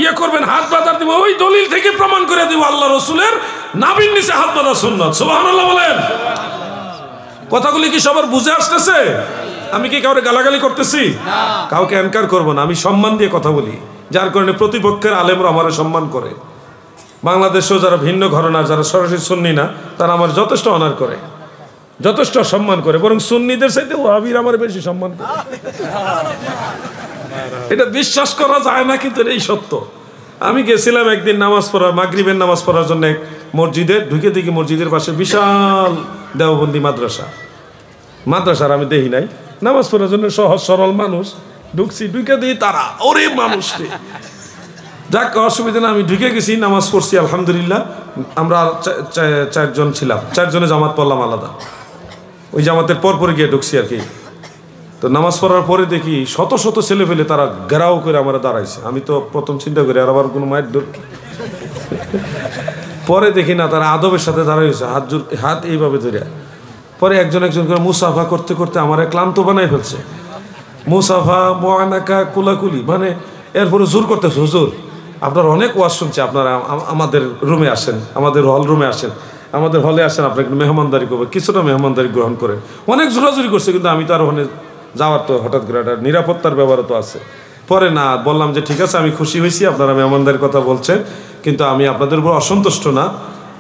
ইয়ে করবেন, হাত বাঁধার দিব, ওই দলিল থেকে প্রমাণ করে দিব আল্লাহ রসুলের নাভির নিচে হাত বাঁধা সুন্নাত। সুবহানাল্লাহ বলেন। কথাগুলি কি সবার বুঝে আসতেছে? আমি কি কাউকে গালাগালি করতেছি? কাউকে এনকার করবো না, আমি সম্মান দিয়ে কথা বলি, যার কারণে প্রতিপক্ষের আলেমরা আমার সম্মান করে। বাংলাদেশেও যারা ভিন্ন ঘরানার, যারা সরাসরি সুন্নি না, তারা আমার যথেষ্ট অনার করে, যথেষ্ট সম্মান করে, বরং সুন্নিদের সাথে ওয়াহাবিরা আমার বেশি সম্মান করে। এটা বিশ্বাস করা যায় না, কিন্তু এই সত্য। আমি গেছিলাম একদিন নামাজ পড়ার, মাগরিবের নামাজ পড়ার জন্য মসজিদে, ঢুকে দেখি মসজিদের পাশে বিশাল দেওবন্দি মাদ্রাসার আমি দেখি নাই, নামাজ পড়ার জন্য সহজ সরল মানুষ। ঢুকছি, ঢুকে দিই তারা, ওরে মানুষ রে, যাক অসুবিধা না, আমি ঢুকে গেছি, নামাজ পড়ছি আলহামদুলিল্লাহ। আমরা 4 জন ছিলাম, 4 জনে জামাত পড়লাম আলাদা, ওই জামাতের পরপরে গিয়ে ঢুকছি আর কি। তো নামাজ পড়ার পরে দেখি শত শত ছেলে ফেলে তারা ঘেরাও করে আমরা দাঁড়াইছে। আমি তো প্রথম চিন্তা করি আর আবার কোনো মায়ের দৌড়, পরে দেখি না, তারা আদবের সাথে দাঁড়াইছে, হাত এইভাবে ধরে। পরে একজন করে মুসাফা করতে করতে আমার ক্লান্ত বানাই ফেলছে। মুসাফা, মুআনাকা, কুলাকুলি, মানে এরপরে জোর করতেছে, হুজুর আপনার অনেক ওয়াজ শুনছে, আপনারা আমাদের রুমে আসেন, আমাদের হল রুমে আসেন, আমাদের হলে আসেন, আপনার একটু মেহমানদারি করবে, কিছুটা মেহমানদারি গ্রহণ করেন। অনেক জোরাজুরি করছে, কিন্তু আমি তো আর ওখানে যাওয়ার তো হঠাৎ করে একটা নিরাপত্তার ব্যাপারও তো আছে। পরে না বললাম যে ঠিক আছে, আমি খুশি হয়েছি আপনারা মেহমানদারির কথা বলছেন, কিন্তু আমি আপনাদের উপর অসন্তুষ্ট না,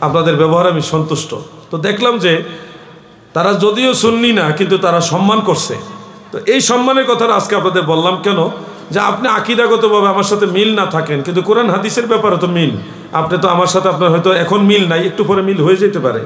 আপনাদের ব্যবহার আমি সন্তুষ্ট। তো দেখলাম যে তারা যদিও সুন্নি না, কিন্তু তারা সম্মান করছে। তো এই সম্মানের কথাটা আজকে আপনাদের বললাম কেন, যে আপনি আকীদাগতভাবে আমার সাথে মিল না থাকেন, কিন্তু কোরআন হাদিসের ব্যাপারে তো মিল। আপনি তো আমার সাথে, আপনার হয়তো এখন মিল নাই, একটু পরে মিল হয়ে যেতে পারে,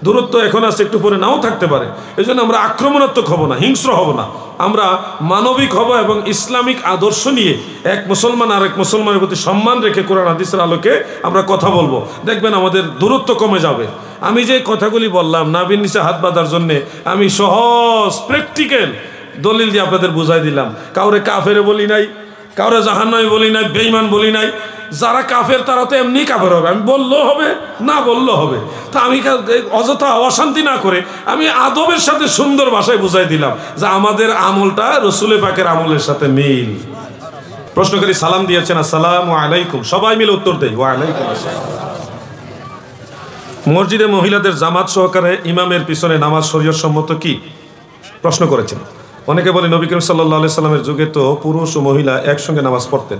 দূরত্ব এখন আছে, একটু পরে নাও থাকতে পারে। এই জন্য আমরা আক্রমণাত্মক হব না, হিংস্র হব না, আমরা মানবিক হব এবং ইসলামিক আদর্শ নিয়ে এক মুসলমান আর এক মুসলমানের প্রতি সম্মান রেখে কোরআন হাদিসের আলোকে আমরা কথা বলবো। দেখবেন আমাদের দূরত্ব কমে যাবে। আমি যে কথাগুলি বললাম নাভির নিচে হাত বাঁধার জন্যে, আমি সহজ প্র্যাকটিক্যাল দলিল দিয়ে আপনাদের বুঝাই দিলাম। কাউরে কাফেরে বলি নাই, কাউরে জাহান্নামী বলি নাই, বেঈমান বলি নাই। যারা কাফের তারা তো এমনি কাফের হবে, আমি বললেও হবে, না বললেও হবে। তা আমি অযথা অশান্তি না করে আমি আদবের সাথে সুন্দর ভাষায় বুঝাই দিলাম যে আমাদের আমলটা রসুল পাকের আমলের সাথে মিল। প্রশ্নকারী সালাম দিয়েছেন, আসসালামু আলাইকুম, সবাই মিলে উত্তর দেই ওয়া আলাইকুম আসসালাম। মসজিদে মহিলাদের জামাত সহকারে ইমামের পিছনে নামাজ শরীয়ত সম্মত কি? প্রশ্ন করেছেন। অনেকে বলে নবী করিম সাল্লাল্লাহু আলাইহি সাল্লামের যুগে তো পুরুষ ও মহিলা একসঙ্গে নামাজ পড়তেন।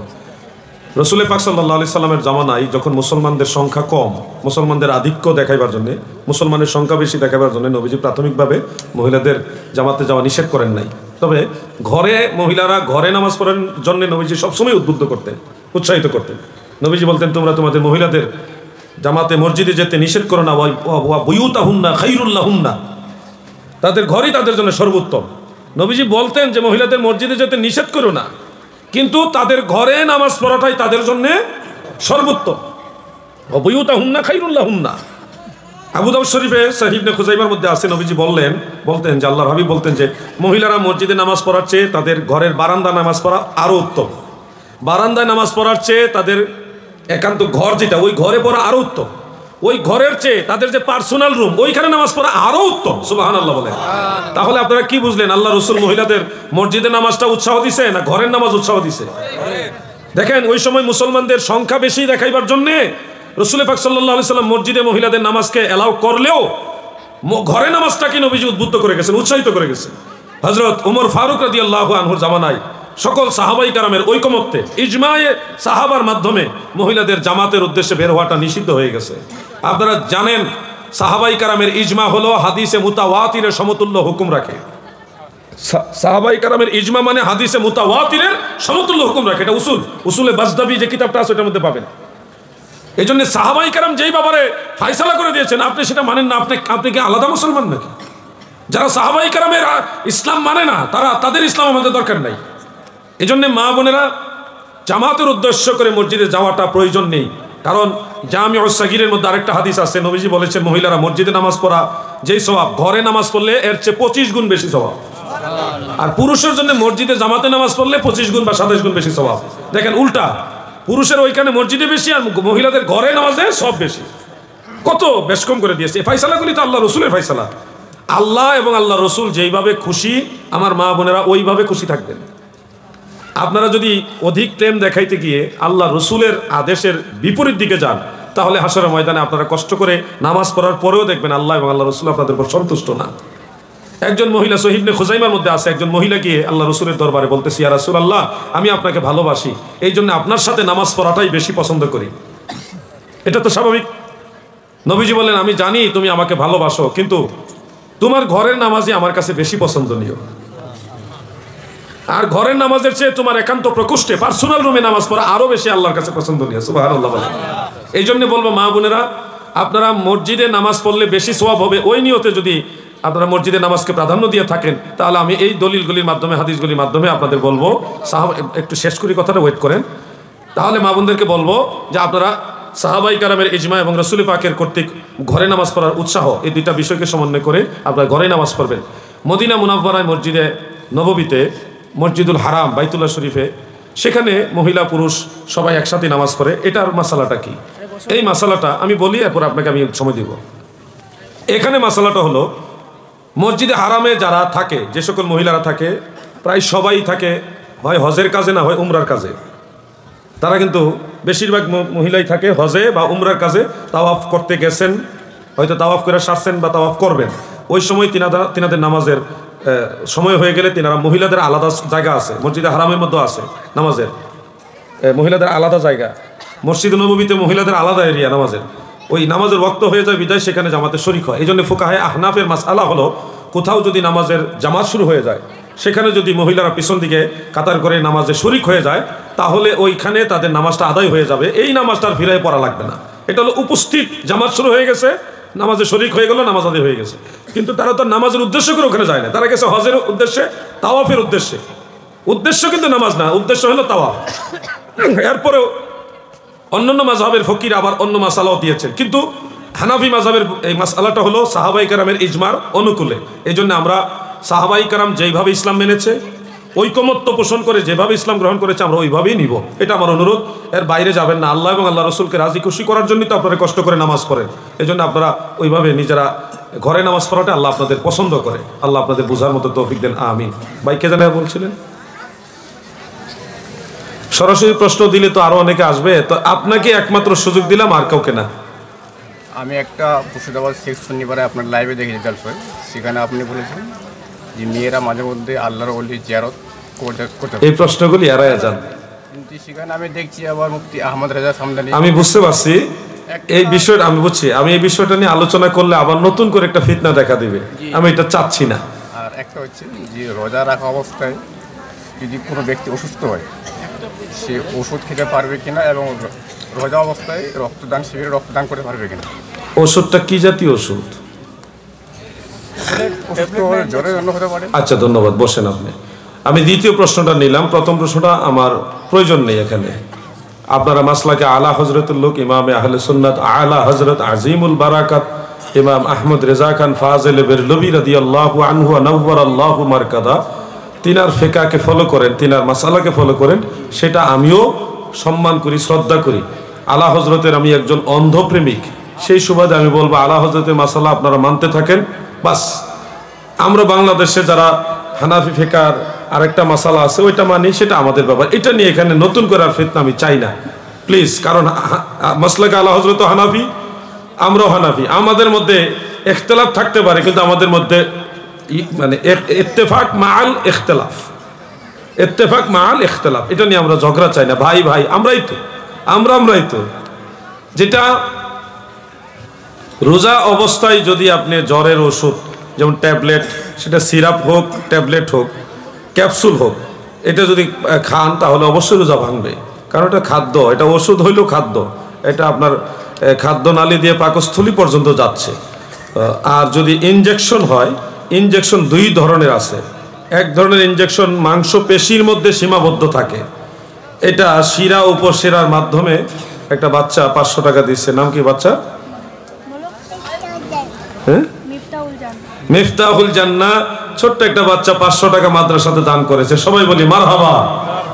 রসুল পাক সাল্লাল্লাহু আলাইহি সাল্লামের জামানায় যখন মুসলমানদের সংখ্যা কম, মুসলমানদের আধিক্য দেখাইবার জন্য, মুসলমানের সংখ্যা বেশি দেখাবার জন্য নবীজি প্রাথমিকভাবে মহিলাদের জামাতে যাওয়া নিষেধ করেন নাই। তবে ঘরে মহিলারা ঘরে নামাজ পড়ার জন্য নবীজি সবসময় উদ্বুদ্ধ করতেন, উৎসাহিত করতেন। নবীজি বলতেন, তোমরা তোমাদের মহিলাদের জামাতে মসজিদে যেতে নিষেধ করো না, ওয়া বুয়ুতাহুন্না খায়রুল লাহুন্না, তাদের ঘরই তাদের জন্য সর্বোত্তম। নবীজি বলতেন যে মহিলাদের মসজিদে যেতে নিষেধ করো না, কিন্তু তাদের ঘরে নামাজ পড়াটাই তাদের জন্য সর্বোত্তম। ওয়া বুয়ুতাহুন্না খায়রুল লাহুন্না। আবু দাউদ শরীফে সহিহ ইবনে খুজাইমার মধ্যে আছে, নবীজি বলতেন যে আল্লাহর হাবিব বলতেন যে মহিলারা মসজিদে নামাজ পড়ার চেয়ে তাদের ঘরের বারান্দা নামাজ পড়া আরও উত্তম। বারান্দায় নামাজ পড়ার চেয়ে তাদের একান্ত ঘর যেটা, ওই ঘরে পড়া আরও উত্তম। ওই ঘরের চেয়ে তাদের যে পার্সোনাল রুম, ওইখানে নামাজ পড়া আরও উত্তম। সুবহানাল্লাহ বলেন। তাহলে আপনারা কি বুঝলেন? আল্লাহ রসুল মহিলাদের মসজিদে নামাজটা উৎসাহ দিছে না ঘরের নামাজ উৎসাহ দিছে? দেখেন, ওই সময় মুসলমানদের সংখ্যা বেশি দেখাইবার জন্যে রসুল পাক সাল্লাল্লাহু আলাইহি সাল্লাম মসজিদে মহিলাদের নামাজকে অ্যালাউ করলেও ঘরে নামাজটাকে নবীজি উদ্বুদ্ধ করে গেছেন, উৎসাহিত করে গেছেন। হযরত ওমর ফারুক রাদিয়াল্লাহু আনহুর জামানায় সকল সাহাবাই কারামের ঐকমত্যে ইজমায়ে সাহাবার মাধ্যমে মহিলাদের জামাতের উদ্দেশ্যে বের হওয়াটা নিষিদ্ধ হয়ে গেছে। আপনারা জানেন, সাহাবাই কারামের ইজমা হলো হাদিসে মুতাওয়াতিরের সমতুল্য হুকুম রাখে। সাহাবাই কারামের ইজমা মানে হাদিসে মুতাওয়াতিরের সমতুল্য হুকুম রাখে। এটা উসুলে বাজদাবি যে কিতাবটা আছে ওটার মধ্যে পাবেন। এই জন্য সাহাবাই কেরাম যেই ব্যাপারে ফায়সালা করে দিয়েছেন আপনি সেটা মানেন না, আপনি কি আলাদা মুসলমান নাকি? যারা সাহাবাই কেরামের ইসলাম মানে না তাদের ইসলাম আমাদের দরকার নাই। এই জন্যে মা বোনেরা জামাতের উদ্দেশ্য করে মসজিদে যাওয়াটা প্রয়োজন নেই। কারণ জামিউস সাগীরের মধ্যে আরেকটা হাদিস আছে, নবীজি বলেছেন মহিলারা মসজিদে নামাজ পড়া যেই সওয়াব, ঘরে নামাজ পড়লে এর চেয়ে 25 গুণ বেশি সওয়াব। আর পুরুষের জন্য মসজিদে জামাতে নামাজ পড়লে 25 গুণ বা 27 গুণ বেশি সওয়াব। দেখেন উল্টা, পুরুষের ওইখানে মসজিদে বেশি আর মহিলাদের ঘরে নামাজে সব বেশি। কত বেশ কম করে দিয়েছে। এই ফায়সালাগুলি তো আল্লাহ রসুলের ফায়সালা। আল্লাহ এবং আল্লাহ রসুল যেইভাবে খুশি আমার মা বোনেরা ওইভাবে খুশি থাকবেন। আপনারা যদি অধিক প্রেম দেখাইতে গিয়ে আল্লাহ রসুলের আদেশের বিপরীত দিকে যান তাহলে হাসরের ময়দানে আপনারা কষ্ট করে নামাজ পড়ার পরেও দেখবেন আল্লাহ এবং আল্লাহ রসুল আপনাদের উপর সন্তুষ্ট না। একজন মহিলা সহিহ ইবনে খুজাইমার মধ্যে আছে, একজন মহিলা গিয়ে আল্লাহ রসুলের দরবারে বলতেছি, ইয়া রাসূলুল্লাহ, আমি আপনাকে ভালোবাসি, এই জন্য আপনার সাথে নামাজ পড়াটাই বেশি পছন্দ করি। এটা তো স্বাভাবিক। নবীজি বললেন, আমি জানি তুমি আমাকে ভালোবাসো, কিন্তু তোমার ঘরের নামাজই আমার কাছে বেশি পছন্দনীয়। আর ঘরের নামাজের চেয়ে তোমার একান্ত প্রকোষ্ঠে পার্সোনাল রুমে নামাজ পড়া আরো বেশি আল্লাহর কাছে পছন্দনীয়। সুবহানাল্লাহ। এই জন্য বলবো মা বোনেরা, আপনারা মসজিদে নামাজ পড়লে বেশি সওয়াব হবে ওই নিয়তে যদি আপনারা মসজিদে নামাজকে প্রাধান্য দিয়ে থাকেন, তাহলে আমি এই দলিলগুলির মাধ্যমে হাদিসগুলির মাধ্যমে আপনাদের বলবো, একটু শেষ করি কথাটা, ওয়েট করেন। তাহলে মা বোনদেরকে বলবো যে আপনারা সাহাবাই কারামের ইজমা এবং রাসূল পাকের কর্তৃক ঘরে নামাজ পড়ার উৎসাহ, এই দুইটা বিষয়কে সমন্বয় করে আপনারা ঘরে নামাজ পড়বেন। মদিনা মুনাওয়ারায় মসজিদে নববীতে, মসজিদুল হারাম বাইতুল্লাহ শরীফে, সেখানে মহিলা পুরুষ সবাই একসাথে নামাজ পড়ে। এটার মাসালাটা কি? এই মাসালাটা আমি বলি, এরপর আপনাকে আমি সময় দিব। এখানে মাসালাটা হলো, মসজিদে হারামে যারা থাকে, যে সকল মহিলারা থাকে, প্রায় সবাই থাকে হয় হজের কাজে না হয় উমরার কাজে। তারা কিন্তু বেশিরভাগ মহিলাই থাকে হজে বা উমরার কাজে, তাওয়াফ করতে গেছেন, হয়তো তাওয়াফ করে সারছেন বা তাওয়াফ করবেন। ওই সময় তিনাদের নামাজের সময় হয়ে গেলে তিনারা, মহিলাদের আলাদা জায়গা আছে মসজিদে হারামের মধ্যে আছে নামাজের, মহিলাদের আলাদা জায়গা। মসজিদ নববীতে মহিলাদের আলাদা এরিয়া নামাজের, ওই নামাজের ওয়াক্ত হয়ে যায় বিদায় সেখানে জামাতে শরিক হয়। এই জন্য ফুকাহে আহনাফের মাসআলা হলো, কোথাও যদি নামাজের জামাত শুরু হয়ে যায়, সেখানে যদি মহিলারা পিছন দিকে কাতার করে নামাজে শরিক হয়ে যায়, তাহলে ওইখানে তাদের নামাজটা আদায় হয়ে যাবে, এই নামাজটার ফিরায় পড়া লাগবে না। এটা হলো উপস্থিত, জামাত শুরু হয়ে গেছে, নামাজে শরিক হয়ে গেল, নামাজ আদায় হয়ে গেছে। কিন্তু তারা তো নামাজের উদ্দেশ্য করে ওখানে যায় না, তারা গেছে হজের উদ্দেশ্যে, তাওয়াফের উদ্দেশ্যে। উদ্দেশ্য কিন্তু নামাজ না, উদ্দেশ্য হলো তাওয়াফ। এরপরেও অন্যান্য মাযহাবের ফকির আবার অন্য মাসালাও দিয়েছেন, কিন্তু হানাফি মাযহাবের এই মাসালাটা হলো সাহাবাই কেরামের ইজমার অনুকূলে। এই জন্য আমরা সাহাবাই কেরাম যেইভাবে ইসলাম মেনেছে, ঐকমত্য পোষণ করে যেভাবে ইসলাম গ্রহণ করেছে, আমরা ওইভাবেই নিব। এটা আমার অনুরোধ, এর বাইরে যাবেন না। আল্লাহ এবং আল্লাহ রসুলকে রাজি খুশি করার জন্যই তো আপনারা কষ্ট করে নামাজ পড়েন। এই জন্য আপনারা ওইভাবে নিজেরা ঘরে নামাজ পড়াটা আল্লাহ আপনাদের পছন্দ করে। আল্লাহ আপনাদের বোঝার মতো তৌফিক দেন, আমিন। ভাই কে জানা বলছিলেন? সরাসরি প্রশ্ন দিলে তো আরো অনেকে আসবে, তো আপনাকে একমাত্র সুযোগ দিলাম, আর কাউকে না। আমি একটা মুর্শিদাবাদ শেখ শনিবারে আপনার লাইভে দেখেছি জলসায়, সেখানে আপনি বলেছেন যে মেয়েরা মাঝে মধ্যে আল্লাহর ওলি জিয়ারত করতে। এই প্রশ্নগুলি এড়াইয়া যান। কিন্তু সেখানে আমি দেখছি আবার মুফতি আহমদ রেজা সামদানি। আমি বুঝতে পারছি এই বিষয়টা, আমি বুঝছি। আমি এই বিষয়টা নিয়ে আলোচনা করলে আবার নতুন করে একটা ফিতনা দেখা দিবে, আমি এটা চাচ্ছি না। আর একটা হচ্ছে যে রোজা রাখা অবস্থায় যদি কোনো ব্যক্তি অসুস্থ হয়, সে ওষুধ খেতে পারবে কিনা, এবং রোজা অবস্থায় রক্তদান শিবিরে রক্তদান করতে পারবে কিনা। ওষুধটা কি জাতীয় ওষুধ? জ্বরের জন্য হতে পারে। আচ্ছা, ধন্যবাদ, বসেন আপনি। আমি দ্বিতীয় প্রশ্নটা নিলাম, প্রথম প্রশ্নটা আমার প্রয়োজন নেই এখানে। আপনারা মাসলাকে আলা হজরতুল লোক ইমামে আহলে সুন্নাত আলা হজরত আজিমুল বারাকাত ইমাম আহমদ রেজা খান ফাজিল বেরলভী রাদিয়াল্লাহু আনহু ওয়া নাওয়ারাল্লাহু মারকাদা, তিনার ফিকাহকে ফলো করেন, তিনার মাসালাকে ফলো করেন, সেটা আমিও সম্মান করি, শ্রদ্ধা করি। আলা হজরতের আমি একজন অন্ধপ্রেমিক, সেই সুবাদে আমি বলবো আলা হজরতের মাসালা আপনারা মানতে থাকেন, বাস। আমরা বাংলাদেশে যারা হানাফি ফিকার আরেকটা মাসালা আছে ওইটা মানি, সেটা আমাদের ব্যাপার। এটা নিয়ে এখানে নতুন করে আর ফিতনা আমি চাই না, প্লিজ। কারণ মাসলাকে আলা হজরত হানাফি, আমরাও হানাফি, আমাদের মধ্যে ইখতিলাফ থাকতে পারে, কিন্তু আমাদের মধ্যে মানে ইত্তেফাক মাআল ইখতিলাফ, ইত্তেফাক মাআল ইখতিলাফ, এটা নিয়ে আমরা ঝগড়া চাই না। ভাই ভাই আমরাই তো যেটা রোজা অবস্থায় যদি আপনি জ্বরের ওষুধ, যেমন ট্যাবলেট, সেটা সিরাপ হোক, ট্যাবলেট হোক, ক্যাপসুল হোক, এটা যদি খান তাহলে অবশ্যই রোজা ভাঙবে, কারণ এটা খাদ্য, এটা ওষুধ হইলেও খাদ্য। এটা আপনার খাদ্যনালী দিয়ে পাকস্থলী পর্যন্ত যাচ্ছে। আর যদি ইনজেকশন হয়, ইনজেকশন দুই ধরনের আছে। এক ধরনের ইনজেকশন মাংসপেশির মধ্যে সীমাবদ্ধ থাকে, এটা শিরা উপশিরার মাধ্যমে। একটা বাচ্চা 500 টাকা দিচ্ছে, নাম কি বাচ্চা? হ্যাঁ, মিফতাহুল জান্নাহ। ছোট্ট একটা বাচ্চা 500 টাকা মাদ্রাসাতে দান করেছে, সবাই বলি মারহাবা,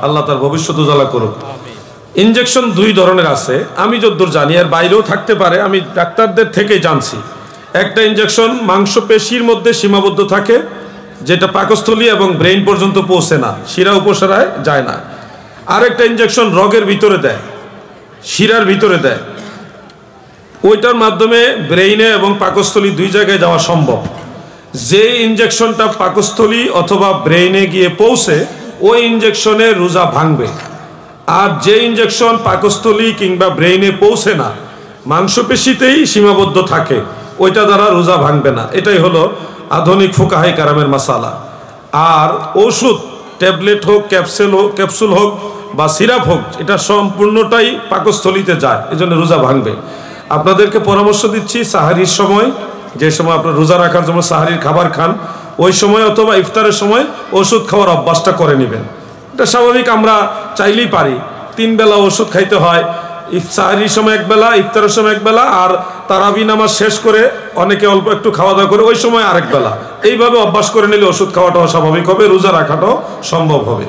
আল্লাহ তার ভবিষ্যৎ উজালা করুক। ইনজেকশন দুই ধরনের আছে, আমি যতদূর জানি, এর বাইরেও থাকতে পারে, আমি ডাক্তারদের থেকেই জানছি। একটা ইনজেকশন মাংসপেশির মধ্যে সীমাবদ্ধ থাকে, যেটা পাকস্থলী এবং ব্রেইন পর্যন্ত পৌঁছে না, শিরা উপশিরায় যায় না। আরেকটা ইনজেকশন রগের ভিতরে দেয়, শিরার ভিতরে দেয়, ওইটার মাধ্যমে ব্রেইনে এবং পাকস্থলী দুই জায়গায় যাওয়া সম্ভব। যে ইনজেকশনটা পাকস্থলী অথবা ব্রেইনে গিয়ে পৌঁছে, ওই ইনজেকশনে রোজা ভাঙবে। আর যে ইনজেকশন পাকস্থলী কিংবা ব্রেইনে পৌঁছে না, মাংসপেশিতেই সীমাবদ্ধ থাকে, ওইটা দ্বারা রোজা ভাঙবে না। এটাই হলো আধুনিক ফুকাহে কারামের মাসালা। আর ওষুধ, ট্যাবলেট হোক, ক্যাপসুল হোক বা সিরাপ হোক, এটা সম্পূর্ণটাই পাকস্থলীতে যায়, এজন্য রোজা ভাঙবে। আপনাদেরকে পরামর্শ দিচ্ছি, সাহারির সময়, যে সময় আপনার রোজা রাখার জন্য সাহারির খাবার খান, ওই সময় অথবা ইফতারের সময় ওষুধ খাওয়ার অভ্যাসটা করে নেবেন। এটা স্বাভাবিক, আমরা চাইলেই পারি। 3 বেলা ওষুধ খাইতে হয়, সাহারির সময় 1 বেলা, ইফতারের সময় 1 বেলা, আর তারাবি নামাজ শেষ করে অনেকে অল্প একটু খাওয়া দাওয়া করে ওই সময় আরেক বেলা। এইভাবে অভ্যাস করে নিলে ওষুধ খাওয়াটাও স্বাভাবিক হবে, রোজা রাখাটাও সম্ভব হবে।